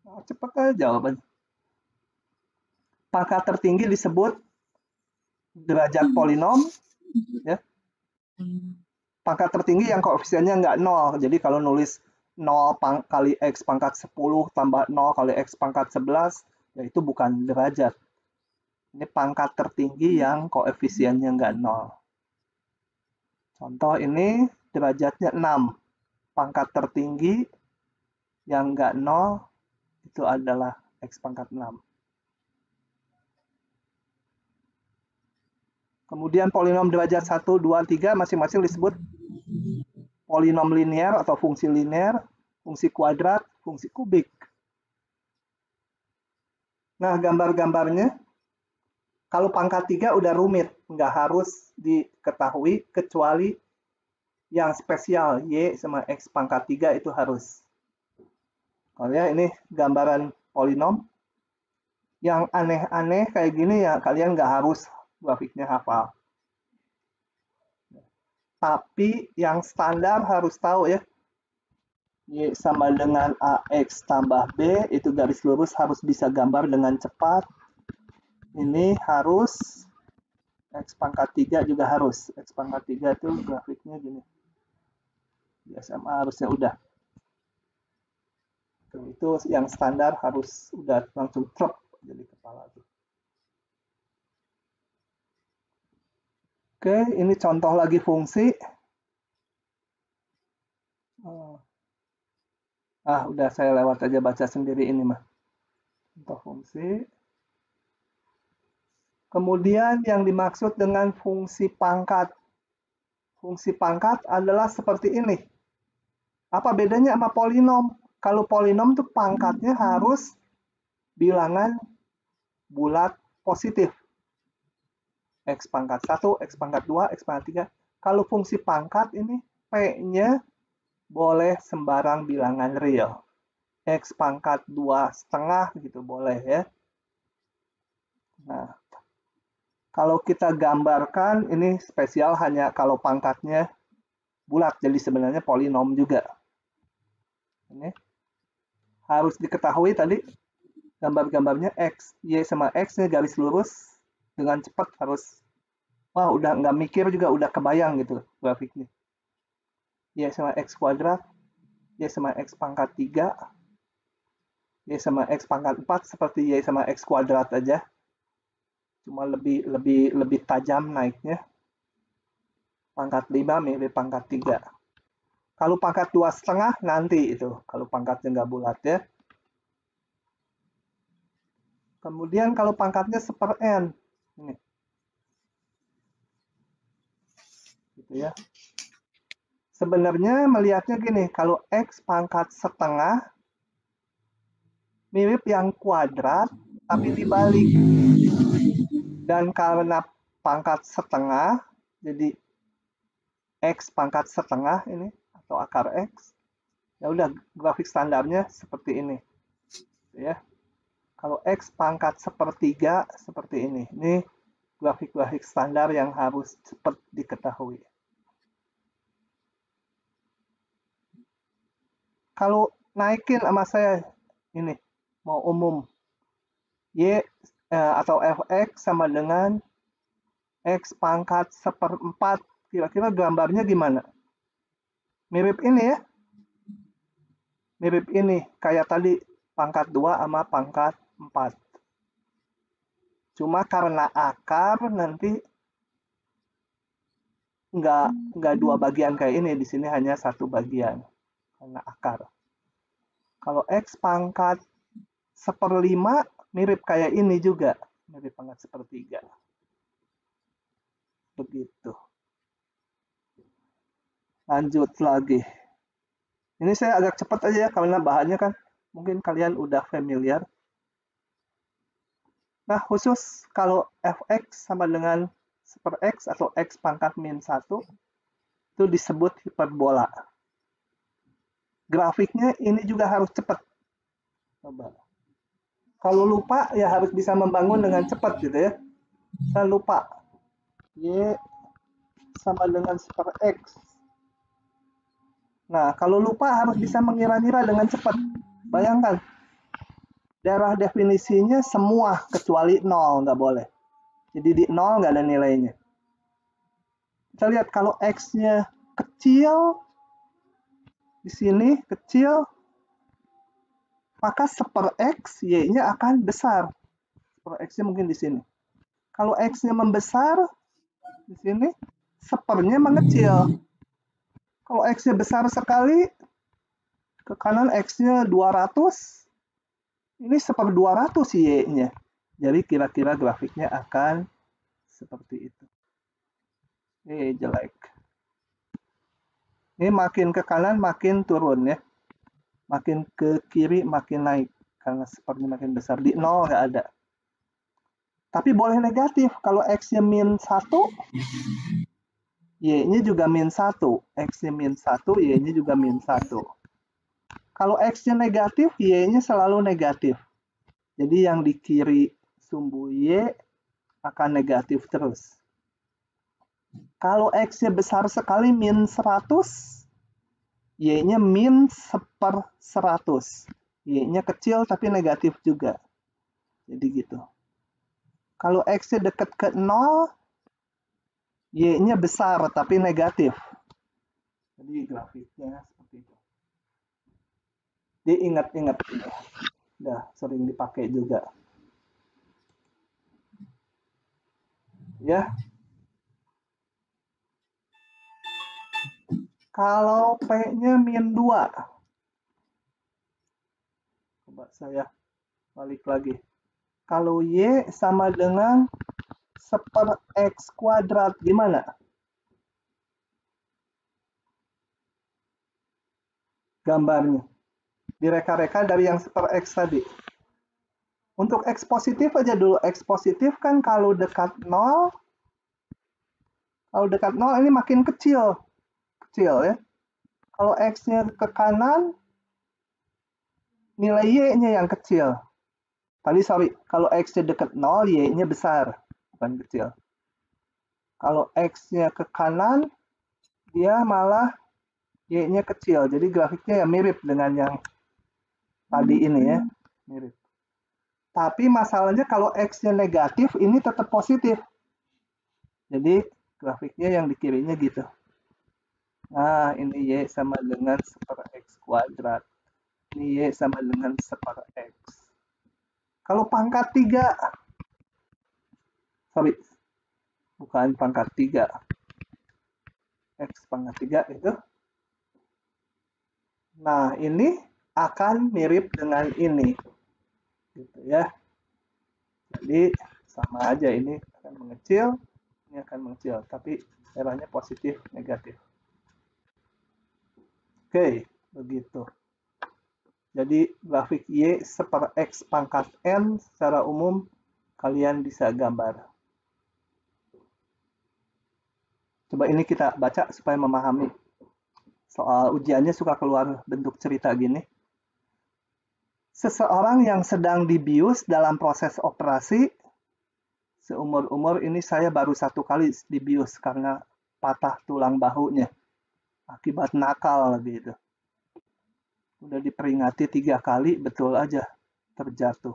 Nah, cepat aja jawaban. Pangkat tertinggi disebut derajat polinom, ya. Pangkat tertinggi yang koefisiennya nggak 0. Jadi kalau nulis 0 kali X pangkat 10 tambah 0 kali X pangkat 11, ya itu bukan derajat. Ini pangkat tertinggi yang koefisiennya nggak 0. Contoh ini derajatnya 6. Pangkat tertinggi yang nggak 0 itu adalah X pangkat 6. Kemudian polinom derajat 1, 2, 3 masing-masing disebut polinom linear atau fungsi linear, fungsi kuadrat, fungsi kubik. Nah, gambar-gambarnya, kalau pangkat 3 udah rumit, nggak harus diketahui, kecuali yang spesial, Y sama X pangkat 3 itu harus. Kalau ya ini gambaran polinom, yang aneh-aneh kayak gini ya kalian nggak harus grafiknya hafal. Tapi yang standar harus tahu ya. Y sama dengan AX tambah B, itu garis lurus harus bisa gambar dengan cepat. Ini harus, X pangkat 3 juga harus. X pangkat 3 itu grafiknya gini. Di SMA harusnya udah. Itu yang standar harus udah langsung truk jadi kepala tuh. Oke, ini contoh lagi fungsi. Udah saya lewat aja baca sendiri ini mah. Contoh fungsi. Kemudian yang dimaksud dengan fungsi pangkat. Fungsi pangkat adalah seperti ini. Apa bedanya sama polinom? Kalau polinom tuh pangkatnya harus bilangan bulat positif. X pangkat 1, X pangkat 2, X pangkat 3. Kalau fungsi pangkat ini P-nya boleh sembarang bilangan real. X pangkat 2,5 gitu boleh ya. Nah, kalau kita gambarkan ini spesial hanya kalau pangkatnya bulat. Jadi sebenarnya polinom juga. Ini harus diketahui tadi gambar-gambarnya X, Y sama X-nya garis lurus. Dengan cepat harus, udah nggak mikir juga udah kebayang gitu grafiknya. Y sama X kuadrat, Y sama X pangkat 3, Y sama X pangkat 4 seperti Y sama X kuadrat aja. Cuma lebih tajam naiknya. Pangkat 5 mirip pangkat 3. Kalau pangkat 2,5 nanti itu, kalau pangkatnya nggak bulat ya. Kemudian kalau pangkatnya seper-n, ini. Gitu ya. Sebenarnya melihatnya gini, kalau X pangkat setengah mirip yang kuadrat tapi dibalik. Dan karena pangkat setengah, jadi X pangkat setengah ini atau akar X, ya udah grafik standarnya seperti ini. Ya. Kalau X pangkat sepertiga seperti ini. Ini grafik-grafik standar yang harus cepat diketahui. Kalau naikin sama saya ini mau umum Y atau fx sama dengan x pangkat 1/4, kira-kira gambarnya gimana? Mirip ini ya, mirip ini kayak tadi pangkat 2 sama pangkat 4. Cuma karena akar nanti nggak dua bagian kayak ini, di sini hanya satu bagian karena akar. Kalau x pangkat 1/5 mirip kayak ini juga, mirip pangkat 1/3. Begitu. Lanjut lagi. Ini saya agak cepat aja ya, karena bahannya kan mungkin kalian udah familiar. Nah, khusus kalau fx sama dengan 1/x atau x pangkat -1, itu disebut hiperbola. Grafiknya ini juga harus cepat. Coba. Kalau lupa, ya harus bisa membangun dengan cepat gitu ya. Saya lupa. Y sama dengan 1/x. Nah, kalau lupa harus bisa mengira-ngira dengan cepat. Bayangkan, daerah definisinya semua kecuali 0, nggak boleh. Jadi di 0 nggak ada nilainya. Kita lihat kalau X-nya kecil, di sini kecil, maka 1/x, Y-nya akan besar. 1/x-nya mungkin di sini. Kalau X-nya membesar, di sini, 1/nya mengecil. Kalau X-nya besar sekali, ke kanan X-nya 200, ini 1/200 Y-nya. Jadi kira-kira grafiknya akan seperti itu. Jelek. Ini makin ke kanan makin turun ya. Makin ke kiri makin naik. Karena 1/nya makin besar. Di 0 nggak ada. Tapi boleh negatif. Kalau X-nya -1, Y-nya juga -1. X-nya -1, Y-nya juga -1. Kalau X-nya negatif, Y-nya selalu negatif. Jadi yang di kiri sumbu Y akan negatif terus. Kalau X-nya besar sekali -100, Y-nya -1/100. Y-nya kecil tapi negatif juga. Jadi gitu. Kalau X-nya dekat ke 0, Y-nya besar tapi negatif. Jadi grafiknya seperti itu. Diingat-ingat ini. Udah sering dipakai juga. Ya. Kalau P-nya -2. Coba saya balik lagi. Kalau Y sama dengan 1/x², gimana? Gambarnya. Direka-reka dari yang 1/x tadi. Untuk X positif aja dulu. X positif kan kalau dekat 0, ini makin kecil. Kecil ya. Kalau X-nya ke kanan, nilai Y-nya yang kecil. Kalau X-nya dekat 0, Y-nya besar, bukan kecil. Kalau X-nya ke kanan, dia malah Y-nya kecil. Jadi grafiknya ya mirip dengan yang tadi ini ya, mirip. Tapi masalahnya kalau X-nya negatif, ini tetap positif. Jadi grafiknya yang di kirinya gitu. Nah, ini Y sama dengan 1/x². Ini Y sama dengan 1/x. Kalau pangkat 3, bukan pangkat 3. X pangkat 3 itu. Nah, ini akan mirip dengan ini. Gitu ya. Jadi sama aja, ini akan mengecil, ini akan mengecil, tapi eranya positif, negatif. Oke, begitu. Jadi grafik Y 1/x pangkat N secara umum kalian bisa gambar. Coba ini kita baca supaya memahami. Soal ujiannya suka keluar bentuk cerita gini. Seseorang yang sedang dibius dalam proses operasi Seumur-umur ini saya baru 1 kali dibius karena patah tulang bahunya akibat nakal gitu. Udah diperingati 3 kali, betul aja terjatuh.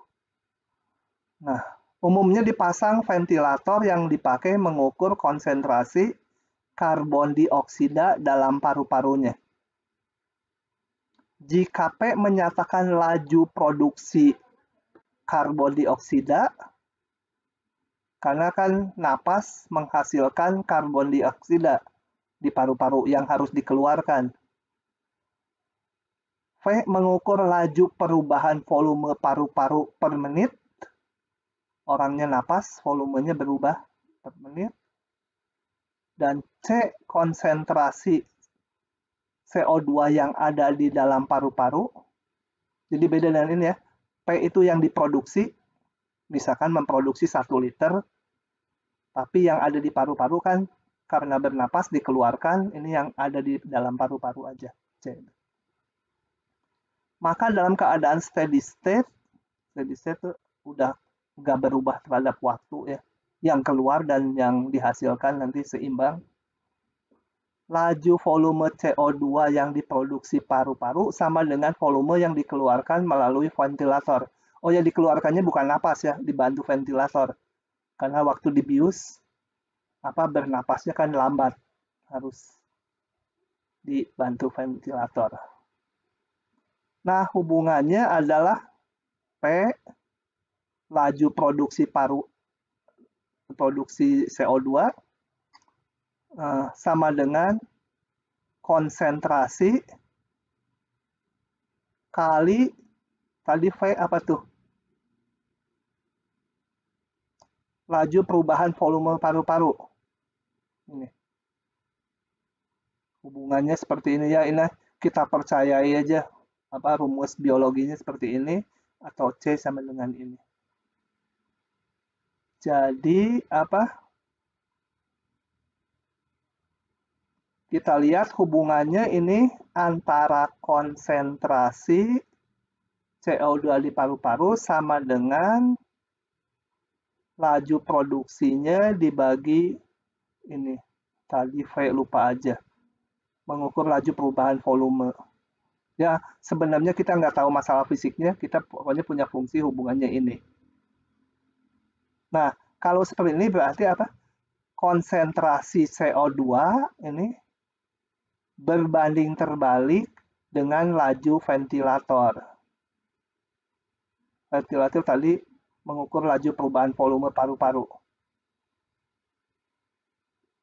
Nah, umumnya dipasang ventilator yang dipakai mengukur konsentrasi karbon dioksida dalam paru-parunya. Jika P menyatakan laju produksi karbon dioksida, karena kan napas menghasilkan karbon dioksida di paru-paru yang harus dikeluarkan. V mengukur laju perubahan volume paru-paru per menit. Orangnya napas, volumenya berubah per menit. Dan C konsentrasi CO2 yang ada di dalam paru-paru. Jadi beda dengan ini ya. P itu yang diproduksi, misalkan memproduksi 1 liter, tapi yang ada di paru-paru kan karena bernapas dikeluarkan, ini yang ada di dalam paru-paru aja. C. Maka dalam keadaan steady state itu udah nggak berubah terhadap waktu ya. Yang keluar dan yang dihasilkan nanti seimbang. Laju volume CO2 yang diproduksi paru-paru sama dengan volume yang dikeluarkan melalui ventilator. Oh ya, dikeluarkannya bukan napas ya, dibantu ventilator. Karena waktu dibius, bernapasnya kan lambat. Harus dibantu ventilator. Nah, hubungannya adalah P, laju produksi CO2, sama dengan konsentrasi kali tadi V apa tuh? Laju perubahan volume paru-paru. Ini. Hubungannya seperti ini ya, ini kita percayai aja rumus biologinya seperti ini atau C sama dengan ini. Jadi kita lihat hubungannya ini antara konsentrasi CO2 di paru-paru sama dengan laju produksinya dibagi ini. Tadi V lupa aja. Mengukur laju perubahan volume. Ya, sebenarnya kita nggak tahu masalah fisiknya, kita pokoknya punya fungsi hubungannya ini. Nah, kalau seperti ini berarti konsentrasi CO2 ini berbanding terbalik dengan laju ventilator. Ventilator tadi mengukur laju perubahan volume paru-paru.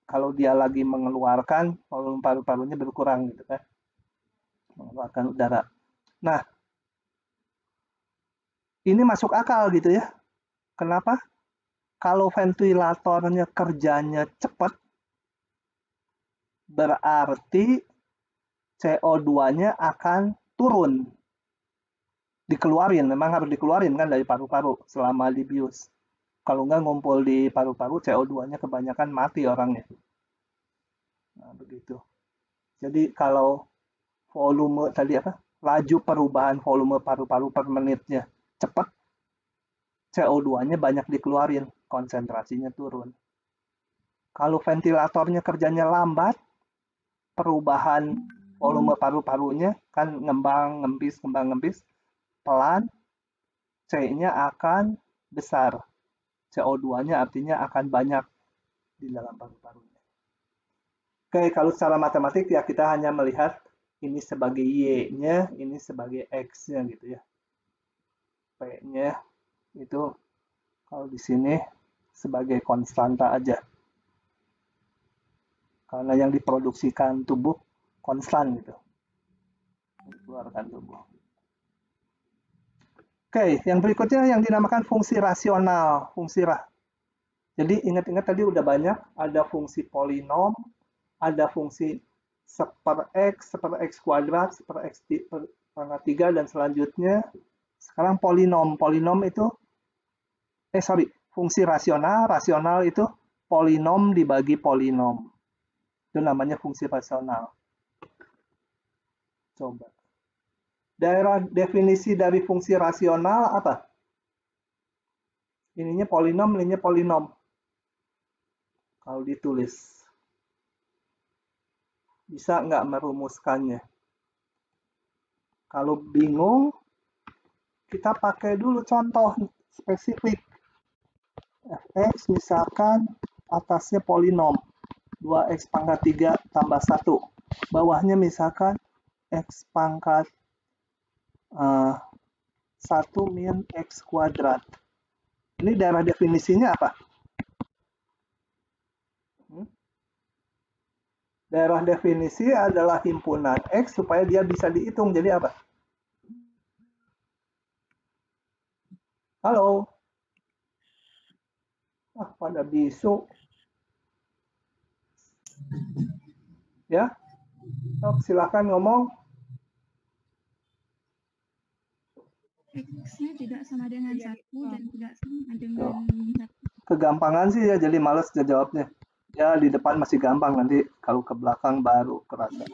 Kalau dia lagi mengeluarkan, volume paru-parunya berkurang gitu kan. Mengeluarkan udara. Nah, ini masuk akal gitu ya. Kenapa? Kalau ventilatornya kerjanya cepat, berarti CO2-nya akan turun. Dikeluarin, memang harus dikeluarin kan dari paru-paru selama dibius. Kalau nggak ngumpul di paru-paru, CO2-nya kebanyakan mati orangnya. Nah, begitu. Jadi kalau volume tadi laju perubahan volume paru-paru per menitnya cepat, CO2-nya banyak dikeluarin, konsentrasinya turun. Kalau ventilatornya kerjanya lambat, perubahan volume paru-parunya kan ngembang-ngempis, pelan, C-nya akan besar. CO2-nya artinya akan banyak di dalam paru-parunya. Oke, kalau secara matematik ya kita hanya melihat ini sebagai Y-nya, ini sebagai X-nya gitu ya. P-nya itu kalau di sini sebagai konstanta aja. Karena yang diproduksikan tubuh konstan gitu. Dikeluarkan tubuh. Oke, yang berikutnya yang dinamakan fungsi rasional, Jadi ingat-ingat tadi udah banyak, ada fungsi polinom, ada fungsi 1/x, 1/x kuadrat, 1/x pangkat 3 dan selanjutnya. Sekarang polinom itu fungsi rasional itu polinom dibagi polinom. Itu namanya fungsi rasional. Coba. Definisi dari fungsi rasional apa? Ininya polinom, ininya polinom. kalau ditulis. Bisa nggak merumuskannya? Kalau bingung, kita pakai dulu contoh spesifik. Fx misalkan atasnya polinom 2x pangkat 3 tambah 1. Bawahnya misalkan x pangkat 1 min x kuadrat. Ini daerah definisinya apa? Daerah definisi adalah himpunan x supaya dia bisa dihitung. Jadi apa? Halo? Pada bisu. Ya? Silakan ngomong. X-nya tidak sama dengan 1 dan tidak sama dengan 1. Kegampangan sih ya, jadi males jawabnya. Ya, di depan masih gampang, nanti kalau ke belakang baru kerasa.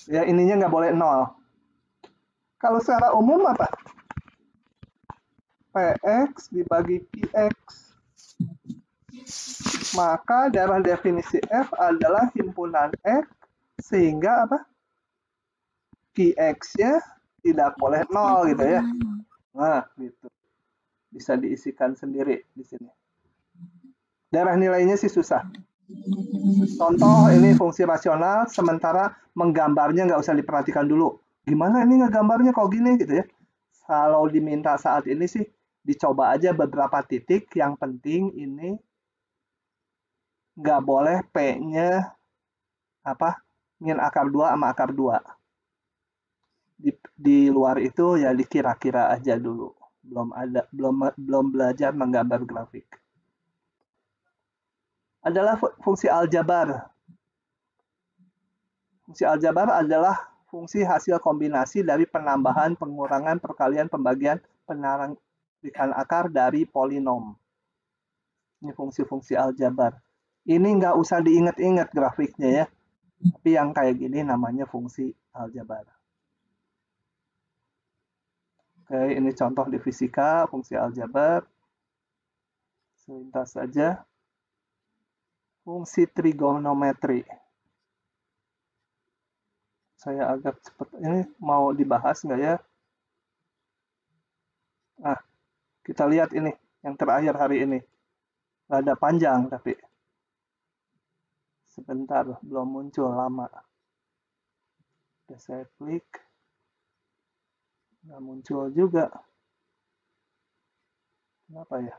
Ya, ininya nggak boleh 0. Kalau secara umum apa? Px dibagi Qx. Maka daerah definisi F adalah himpunan X, sehingga apa? Qx-nya tidak boleh 0 gitu ya. Nah, gitu. Bisa diisikan sendiri di sini. Daerah nilainya sih susah. Contoh ini fungsi rasional, sementara menggambarnya nggak usah diperhatikan dulu. Gimana ini ngegambarnya kok gini gitu ya. Kalau diminta saat ini sih dicoba aja beberapa titik. Yang penting ini nggak boleh P-nya apa min akar 2 sama akar 2. Di luar itu ya dikira-kira aja dulu. Belum belajar menggambar grafik. Adalah fungsi aljabar. Fungsi aljabar adalah fungsi hasil kombinasi dari penambahan, pengurangan, perkalian, pembagian, penarikan akar dari polinom. Ini fungsi-fungsi aljabar. Ini nggak usah diingat-ingat grafiknya ya. Tapi yang kayak gini namanya fungsi aljabar. Oke, ini contoh di fisika, fungsi aljabar. Selintas saja. Fungsi trigonometri. Saya agak cepat. Ini mau dibahas nggak ya? Nah, kita lihat ini yang terakhir hari ini. Rada panjang tapi sebentar belum muncul lama. Oke, saya klik. Nggak muncul juga. Kenapa ya?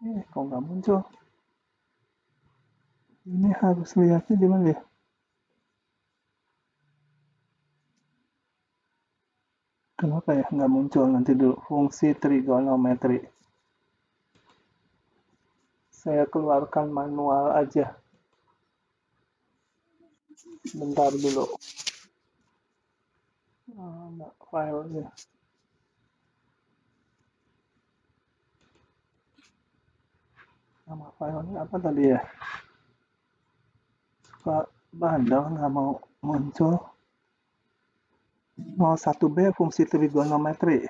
Kok nggak muncul? Ini harus lihatnya di mana ya? Kenapa ya nggak muncul? Nanti dulu fungsi trigonometri. Saya keluarkan manual aja. Bentar dulu. Nggak filenya. Nama filenya apa tadi ya? Suka bandel nggak mau muncul. 01B fungsi trigonometri.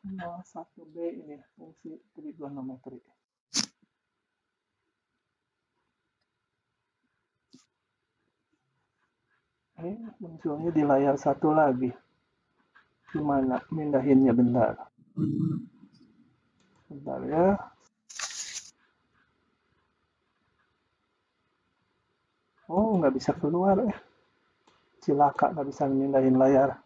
01B ini fungsi trigonometri. Ini munculnya di layar satu lagi. Gimana mindahinnya? Bentar. Bentar ya. Oh, nggak bisa keluar ya. Cilaka, nggak bisa mindahin layar.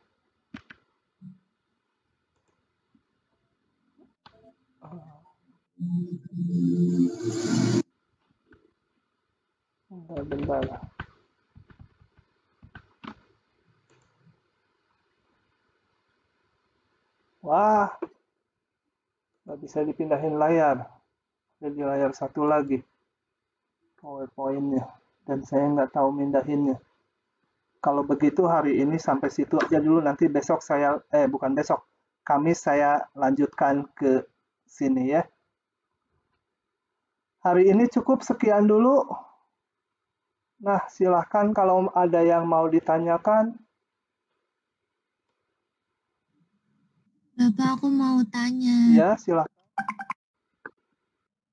Bentar. Wah, nggak bisa dipindahin layar. Jadi layar satu lagi. PowerPoint-nya. Dan saya nggak tahu mindahinnya. Kalau begitu hari ini sampai situ aja dulu. Nanti besok saya, bukan besok. Kamis saya lanjutkan ke sini ya. Hari ini cukup sekian dulu. Nah, silahkan kalau ada yang mau ditanyakan. Bapak, aku mau tanya. Ya, silakan.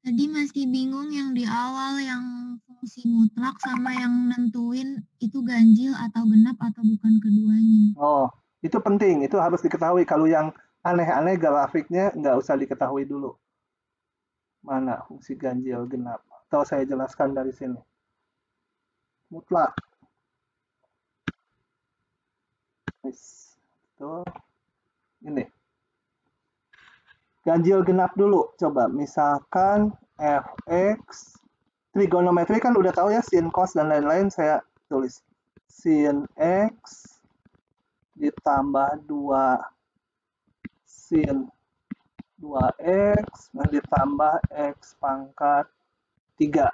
Tadi masih bingung yang di awal yang fungsi mutlak sama yang nentuin itu ganjil atau genap atau bukan keduanya. Oh, itu penting. Itu harus diketahui. Kalau yang aneh-aneh grafiknya nggak usah diketahui dulu. Mana fungsi ganjil genap? Atau saya jelaskan dari sini. Mutlak. Itu ini. Ganjil genap dulu. Coba misalkan fx trigonometri kan udah tahu ya, sin, cos dan lain-lain. Saya tulis sin x ditambah 2 sin 2x dan ditambah x pangkat 3.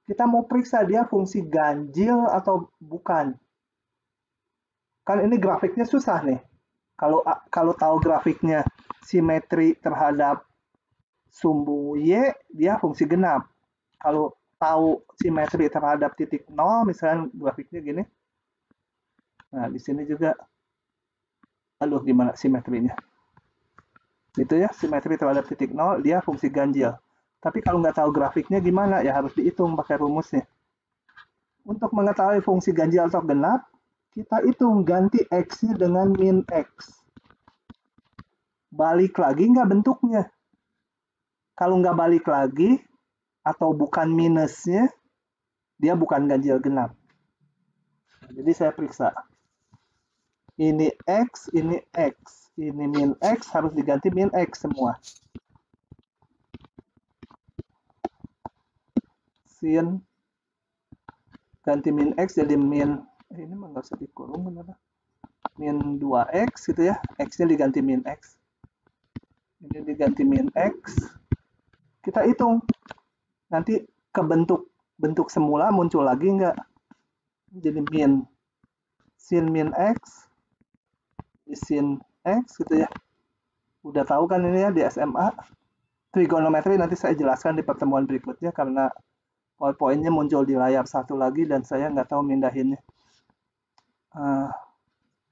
Kita mau periksa dia fungsi ganjil atau bukan. Kan ini grafiknya susah nih. Kalau tahu grafiknya simetri terhadap sumbu Y, dia fungsi genap. Kalau tahu simetri terhadap titik 0, misalnya grafiknya gini. Nah, di sini juga, aduh gimana simetrinya. Itu ya, simetri terhadap titik 0, dia fungsi ganjil. Tapi kalau nggak tahu grafiknya gimana, ya harus dihitung pakai rumusnya. Untuk mengetahui fungsi ganjil atau genap, kita hitung ganti X-nya dengan min X. Balik lagi nggak bentuknya. Kalau nggak balik lagi, atau bukan minusnya, dia bukan ganjil genap. Jadi saya periksa. Ini X, ini X. Ini min X, harus diganti min X semua. Sin, ganti min X jadi min, ini mah nggak usah dikurung, kenapa? Min 2X gitu ya. X-nya diganti min X. Ini diganti min X. Kita hitung. Nanti ke bentuk semula muncul lagi nggak? Jadi min sin min X, sin X gitu ya. Udah tahu kan ini ya di SMA. Trigonometri nanti saya jelaskan di pertemuan berikutnya karena PowerPoint-nya muncul di layar satu lagi dan saya nggak tahu mindahinnya.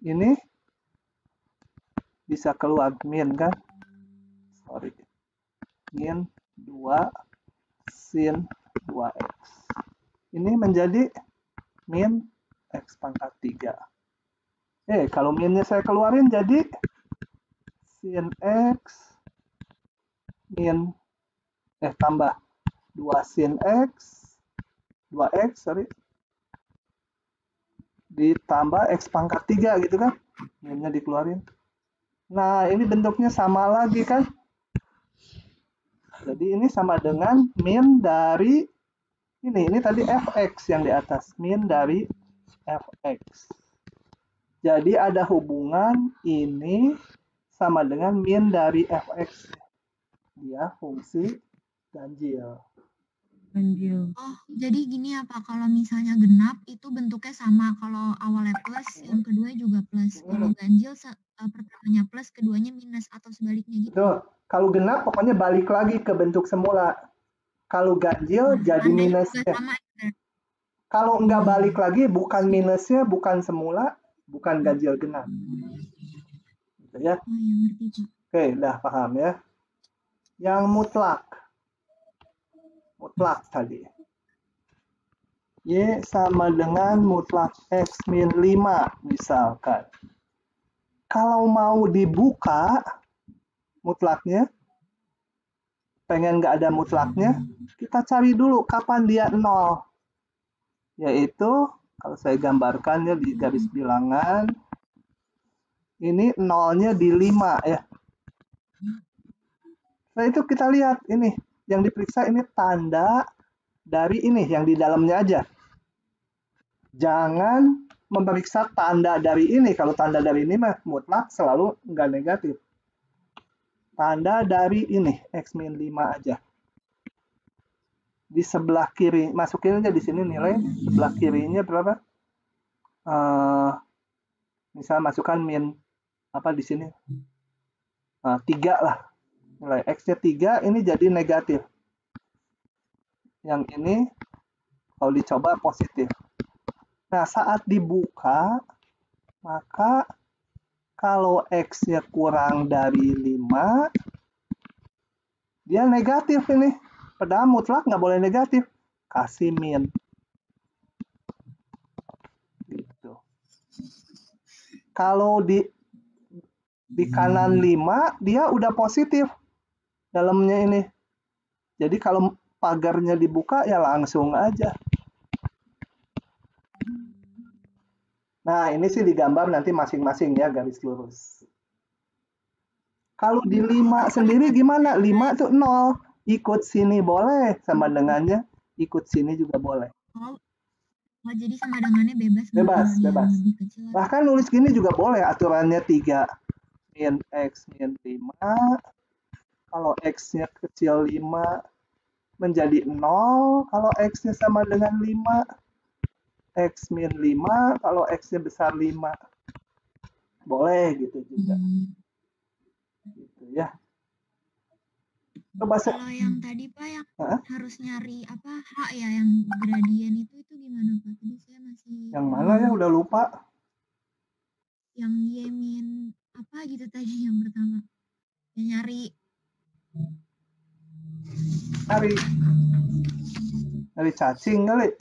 Ini bisa keluar min kan? Sorry. Min 2 sin 2x. Ini menjadi min x pangkat 3. Kalau minnya saya keluarin jadi sin x min tambah 2 sin x 2x sorry ditambah x pangkat 3 gitu kan, minnya dikeluarin. Nah ini bentuknya sama lagi kan, jadi ini sama dengan min dari ini tadi fx yang di atas, min dari fx. Jadi ada hubungan ini sama dengan min dari fx, dia fungsi ganjil. Oh, jadi gini apa, kalau misalnya genap itu bentuknya sama, kalau awalnya plus, yang kedua juga plus. Kalau ganjil pertamanya plus, keduanya minus, atau sebaliknya gitu. Tuh, kalau genap pokoknya balik lagi ke bentuk semula. Kalau ganjil jadi minusnya. Kalau nggak balik lagi, bukan minusnya, bukan semula, bukan ganjil genap. Gitu ya. Oh, ya, ngerti, Pak. Oke, udah paham ya. Yang mutlak tadi. Y sama dengan mutlak X min 5 misalkan. Kalau mau dibuka mutlaknya, pengen nggak ada mutlaknya, kita cari dulu kapan dia 0. Yaitu, kalau saya gambarkan ya di garis bilangan, ini 0-nya di 5 ya. Nah itu kita lihat ini, yang diperiksa ini tanda dari ini, yang di dalamnya aja. Jangan memeriksa tanda dari ini, kalau tanda dari ini mah mutlak selalu nggak negatif. Tanda dari ini, X min 5 aja. Di sebelah kiri, masukin aja di sini nilai, sebelah kirinya berapa? Misal masukkan min, apa di sini? 3 lah. Nilai X-nya 3, ini jadi negatif. Yang ini, kalau dicoba positif. Nah, saat dibuka, maka Kalau X-nya kurang dari 5, dia negatif ini. Padahal mutlak nggak boleh negatif. Kasih min. Gitu. Kalau di kanan 5, dia udah positif dalamnya ini. Jadi kalau pagarnya dibuka, ya langsung aja. Nah, ini sih digambar nanti masing-masing ya, garis lurus. Kalau di 5 sendiri gimana? 5 tuh 0. Ikut sini boleh, sama dengannya ikut sini juga boleh. Oh, jadi sama dengannya bebas. Bebas, kalau dia bebas. lebih kecil. Bahkan nulis gini juga boleh, aturannya 3. Min X min 5. Kalau X-nya kecil 5 menjadi 0. Kalau X-nya sama dengan 5. X min 5, kalau X-nya besar 5. Boleh gitu juga. Gitu ya. Coba Kalau yang tadi Pak yang harus nyari apa H ya, yang gradien itu gimana Pak? Tadi saya masih yang mana ya, udah lupa. Yang Y min apa gitu tadi yang pertama. Ya, nyari cacing kali.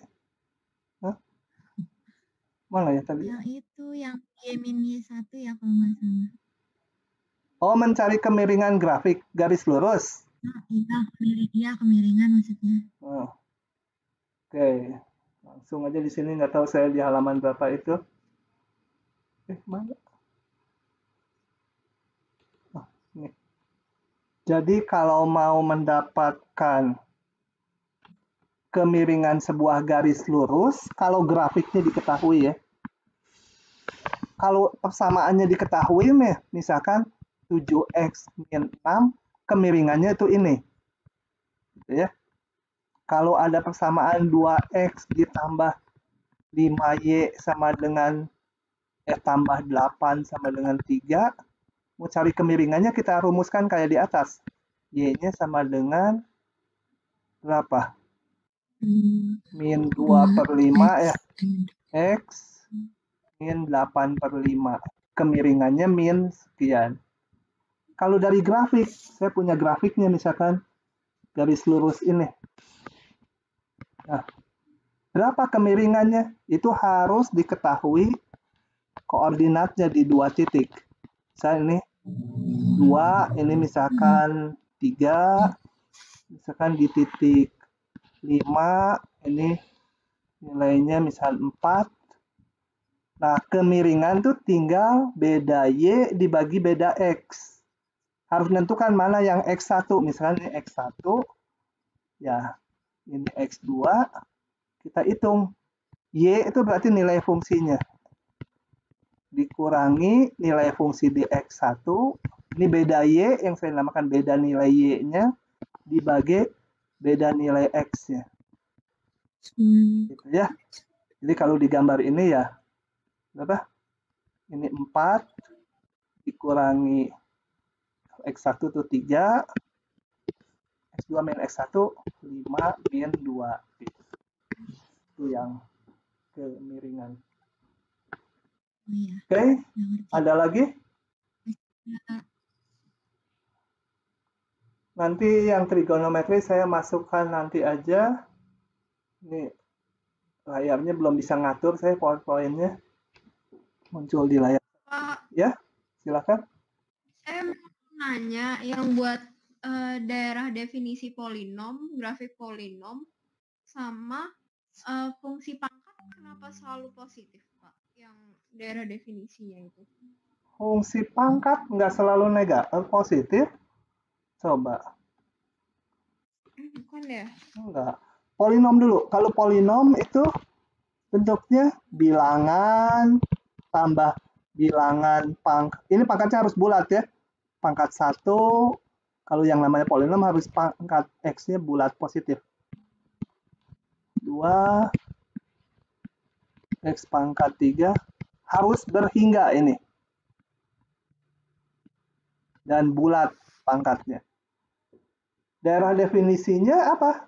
Hah? Mana ya tadi? Yang itu yang Y min Y1 ya kalau nggak salah. Oh, mencari kemiringan grafik garis lurus. Iya, kemiringan maksudnya. Oh. Oke. Langsung aja di sini, nggak tahu saya di halaman berapa itu. Mana? Oh, ini. Jadi kalau mau mendapatkan kemiringan sebuah garis lurus, kalau grafiknya diketahui ya. Kalau persamaannya diketahui nih, misalkan 7X min 6, kemiringannya itu ini. Gitu ya. Kalau ada persamaan 2X ditambah 5Y sama dengan tambah 8 sama dengan 3, mau cari kemiringannya kita rumuskan kayak di atas. Y-nya sama dengan berapa? Min 2/5 ya. X min 8/5. Kemiringannya min sekian. Kalau dari grafik, saya punya grafiknya misalkan garis lurus ini. Nah, berapa kemiringannya? Itu harus diketahui koordinatnya di 2 titik. Misalnya ini 2, ini misalkan 3, misalkan di titik 5, ini nilainya misal 4. Nah, kemiringan tuh tinggal beda Y dibagi beda X. Harus menentukan mana yang X1. Misalnya ini X1, ya ini X2, kita hitung. Y itu berarti nilai fungsinya. Dikurangi nilai fungsi di X1, ini beda Y, yang saya namakan beda nilai Y-nya, dibagi beda nilai X-nya. Gitu ya. Jadi kalau digambar ini ya, berapa? Ini 4, dikurangi X1 itu 3, X2 min X1, 5 min 2. Itu yang kemiringan. Oke, ada lagi? Nanti yang trigonometri saya masukkan nanti aja. Ini layarnya belum bisa ngatur saya PowerPoint-nya. Muncul di layar. Pak, ya, silakan. Saya mau nanya yang buat daerah definisi polinom, grafik polinom, sama fungsi pangkat kenapa selalu positif, Pak? Yang daerah definisinya itu. Fungsi pangkat nggak selalu negatif, positif. Coba. Bukan ya? Enggak. Polinom dulu. Kalau polinom itu bentuknya bilangan tambah bilangan pangkat. Ini pangkatnya harus bulat ya. Pangkat 1. Kalau yang namanya polinom harus pangkat X-nya bulat positif. 2. X pangkat 3. Harus berhingga ini. Dan bulat pangkatnya. Daerah definisinya apa?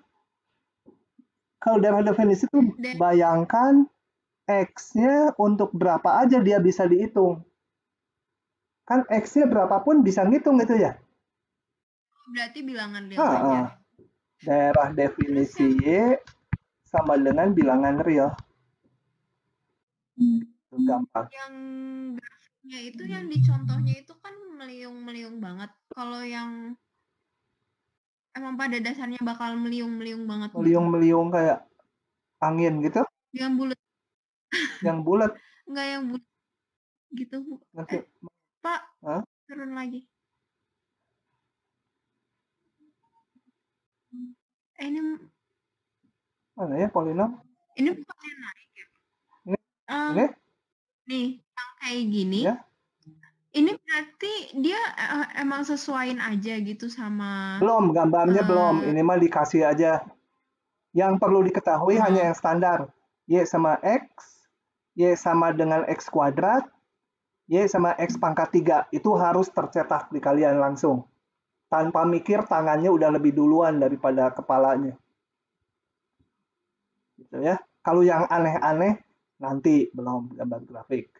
Kalau daerah definisi itu bayangkan X-nya untuk berapa aja dia bisa dihitung. Kan X-nya berapapun bisa ngitung itu ya. Berarti bilangan real aja. Daerah definisi Y sama dengan bilangan real. Itu gampang. Yang grafiknya itu yang di contohnya itu kan meliung-meliung banget. Kalau yang emang pada dasarnya bakal meliung-meliung banget. Meliung-meliung kayak angin gitu. Yang bulat. Yang bulat. Enggak yang bulat gitu. Pak, turun lagi. Ini mana ya polinom? Ini bukannya naik ya? Ini? Nih, yang kayak gini. Ya? Ini berarti dia emang sesuaiin aja gitu sama... Belum, gambarnya belum. Ini mah dikasih aja. Yang perlu diketahui hanya yang standar. Y sama X, Y sama dengan X kuadrat, Y sama X pangkat 3. Itu harus tercetak di kalian langsung. Tanpa mikir, tangannya udah lebih duluan daripada kepalanya. Gitu ya. Kalau yang aneh-aneh, nanti belum gambar grafik.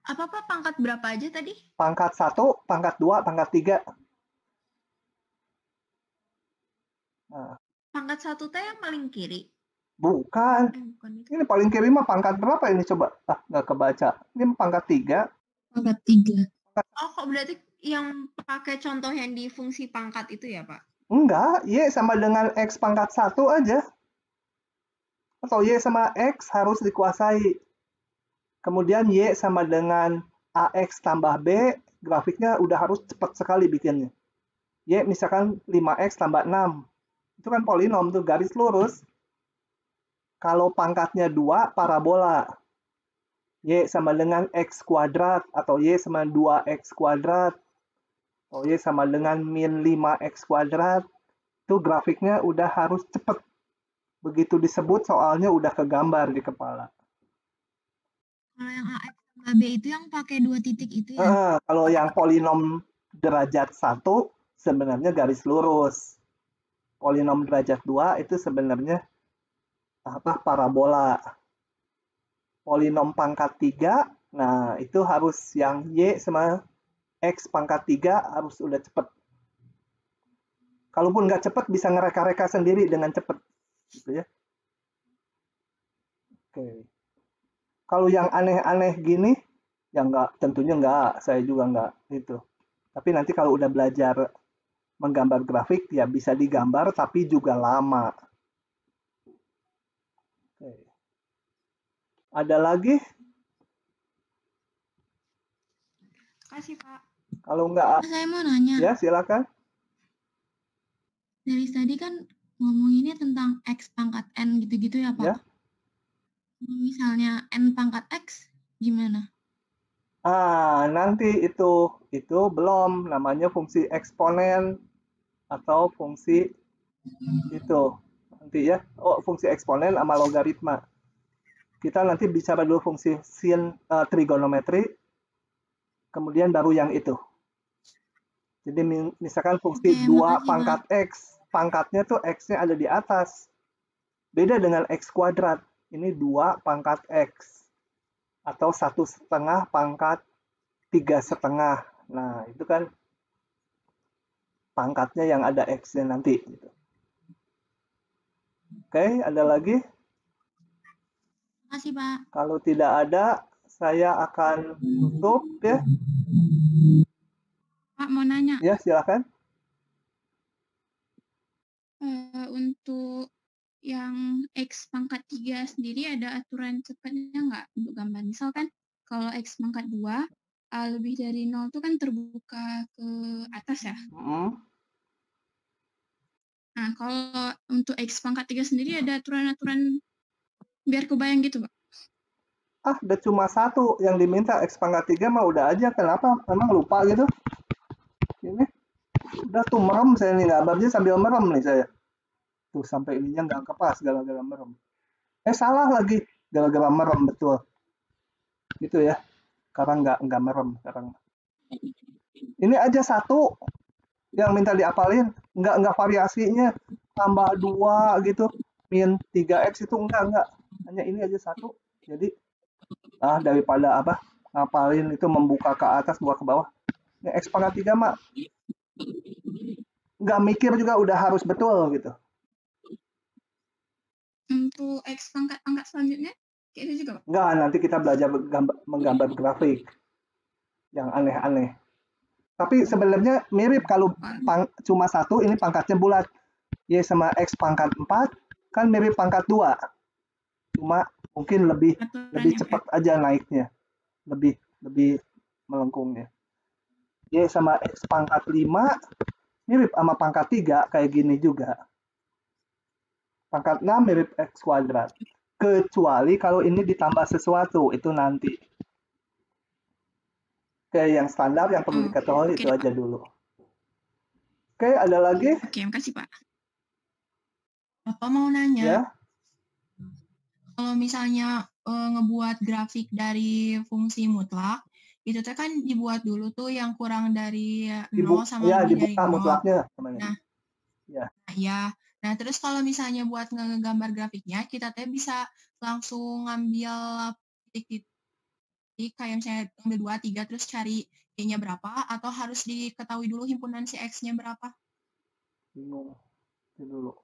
Apa pangkat berapa aja tadi? Pangkat 1, pangkat 2, pangkat 3. Nah. Pangkat 1 teh yang paling kiri? Bukan. Bukan itu. Ini paling kiri mah pangkat berapa ini coba? Nggak kebaca. Ini pangkat 3. Pangkat 3. Oh, kok berarti yang pakai contoh yang di fungsi pangkat itu ya, Pak? Enggak, Y sama dengan X pangkat 1 aja. Atau Y sama X harus dikuasai. Kemudian Y sama dengan AX tambah B, grafiknya udah harus cepat sekali bikinnya. Y misalkan 5X tambah 6. Itu kan polinom tuh, garis lurus. Kalau pangkatnya 2, parabola. Y sama dengan X kuadrat, atau Y sama 2X kuadrat. Atau Y sama dengan min 5X kuadrat. Itu grafiknya udah harus cepat. Begitu disebut soalnya udah kegambar di kepala. Kalau yang AX tambah B itu yang pakai 2 titik itu ya? Kalau yang polinom derajat 1 sebenarnya garis lurus. Polinom derajat 2 itu sebenarnya parabola. Polinom pangkat 3, nah itu harus yang Y sama X pangkat 3 harus udah cepat. Kalaupun nggak cepat bisa ngereka-reka sendiri dengan cepat. Gitu ya. Oke. Kalau yang aneh-aneh gini, ya nggak, tentunya nggak, saya juga nggak itu. Tapi nanti kalau udah belajar menggambar grafik, ya bisa digambar, tapi juga lama. Oke. Ada lagi? Kasih, Pak. Kalau nggak, saya mau nanya. Ya, silakan. Dari tadi kan ngomonginnya tentang X pangkat N gitu-gitu ya, Pak? Ya. Misalnya N pangkat X, gimana? Nanti itu belum, namanya fungsi eksponen atau fungsi itu nanti ya. Fungsi eksponen sama logaritma. Kita nanti bicara dulu fungsi sin trigonometri, kemudian baru yang itu. Jadi misalkan fungsi 2 pangkat X, pangkatnya tuh X-nya ada di atas. Beda dengan X kuadrat. Ini 2 pangkat X. Atau 1,5 pangkat 3,5. Nah, itu kan pangkatnya yang ada X-nya nanti. Gitu. Oke, ada lagi? Terima kasih, Pak. Kalau tidak ada, saya akan tutup ya. Pak, mau nanya. Ya, silakan. Untuk yang X pangkat 3 sendiri ada aturan cepatnya nggak untuk gambar? Misalkan kalau X pangkat 2, lebih dari 0 itu kan terbuka ke atas ya? Nah, kalau untuk X pangkat 3 sendiri ada aturan-aturan biar kebayang gitu, Pak? Udah cuma 1 yang diminta, X pangkat 3 mah udah aja. Kenapa? Emang lupa gitu? Ini udah tuh merem saya nih, gambarnya sambil merem nih saya. Tuh sampai ininya nggak kepas gara-gara merem. Salah lagi, gara-gara merem, betul. Gitu ya. Sekarang nggak merem sekarang. Ini aja 1 yang minta diapalin, nggak variasinya tambah 2 gitu, min 3x itu enggak. Hanya ini aja 1. Jadi daripada ngapalin itu membuka ke atas, buka ke bawah. Yang X pangkat 3 mah nggak mikir juga udah harus betul gitu. Untuk X pangkat selanjutnya kayak itu juga, Pak? Nggak, nanti kita belajar menggambar grafik yang aneh-aneh. Tapi sebenarnya mirip kalau cuma satu, ini pangkatnya bulat. Y sama X pangkat 4 kan mirip pangkat 2. Cuma mungkin lebih cepat aja naiknya. Lebih melengkungnya. Y sama X pangkat 5 mirip sama pangkat 3 kayak gini juga. Pangkat 6 mirip X kuadrat. Kecuali kalau ini ditambah sesuatu, itu nanti. Oke, yang standar yang perlu diketahui itu aja dulu. Oke, ada lagi? Oke, makasih Pak. Bapak mau nanya, Ya. Kalau misalnya ngebuat grafik dari fungsi mutlak, itu teh kan dibuat dulu tuh yang kurang dari 0 sama ya, lebih dari 0. Mutlaknya. Nah, ya. Nah, terus kalau misalnya buat ngegambar grafiknya, kita teh bisa langsung ngambil titik-titik kayak misalnya 1, 2, 3, terus cari Y-nya berapa, atau harus diketahui dulu himpunan si X-nya berapa? Bingung. Dulu.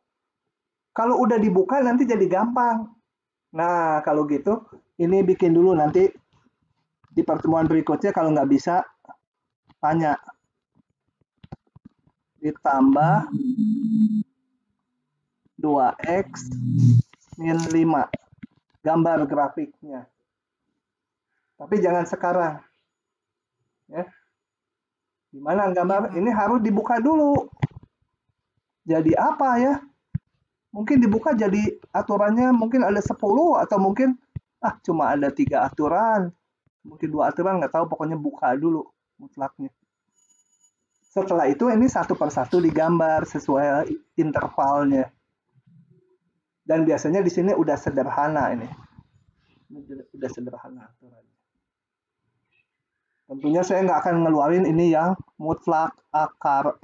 Kalau udah dibuka nanti jadi gampang. Nah, kalau gitu, ini bikin dulu nanti di pertemuan berikutnya kalau nggak bisa, tanya. Ditambah 2X min 5. Gambar grafiknya. Tapi jangan sekarang. Ya. Gimana gambar? Ini harus dibuka dulu. Jadi apa ya? Mungkin dibuka jadi aturannya mungkin ada 10 atau mungkin cuma ada 3 aturan. Mungkin 2 aturan, nggak tahu, pokoknya buka dulu mutlaknya. Setelah itu ini satu persatu digambar sesuai intervalnya. Dan biasanya di sini udah sederhana ini. Udah sederhana aturannya. Tentunya saya nggak akan ngeluarin ini yang mutlak akar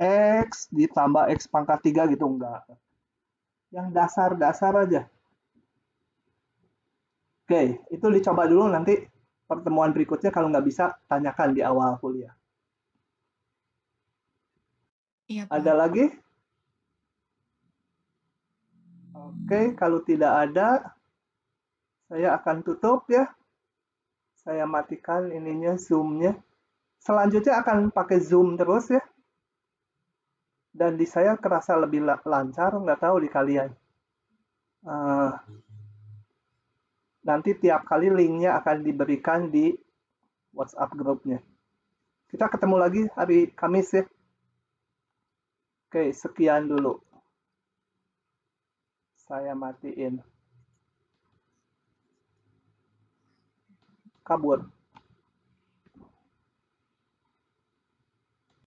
X ditambah X pangkat 3 gitu, enggak. Yang dasar-dasar aja. Oke, itu dicoba dulu, nanti pertemuan berikutnya kalau nggak bisa, tanyakan di awal kuliah. Iya, Pak. Ada lagi? Oke, kalau tidak ada, saya akan tutup ya. Saya matikan ininya, Zoom-nya. Selanjutnya akan pakai Zoom terus ya. Dan di saya kerasa lebih lancar, nggak tahu di kalian. Nanti tiap kali linknya akan diberikan di WhatsApp grupnya. Kita ketemu lagi hari Kamis ya. Oke, sekian dulu. Saya matiin. Kabur.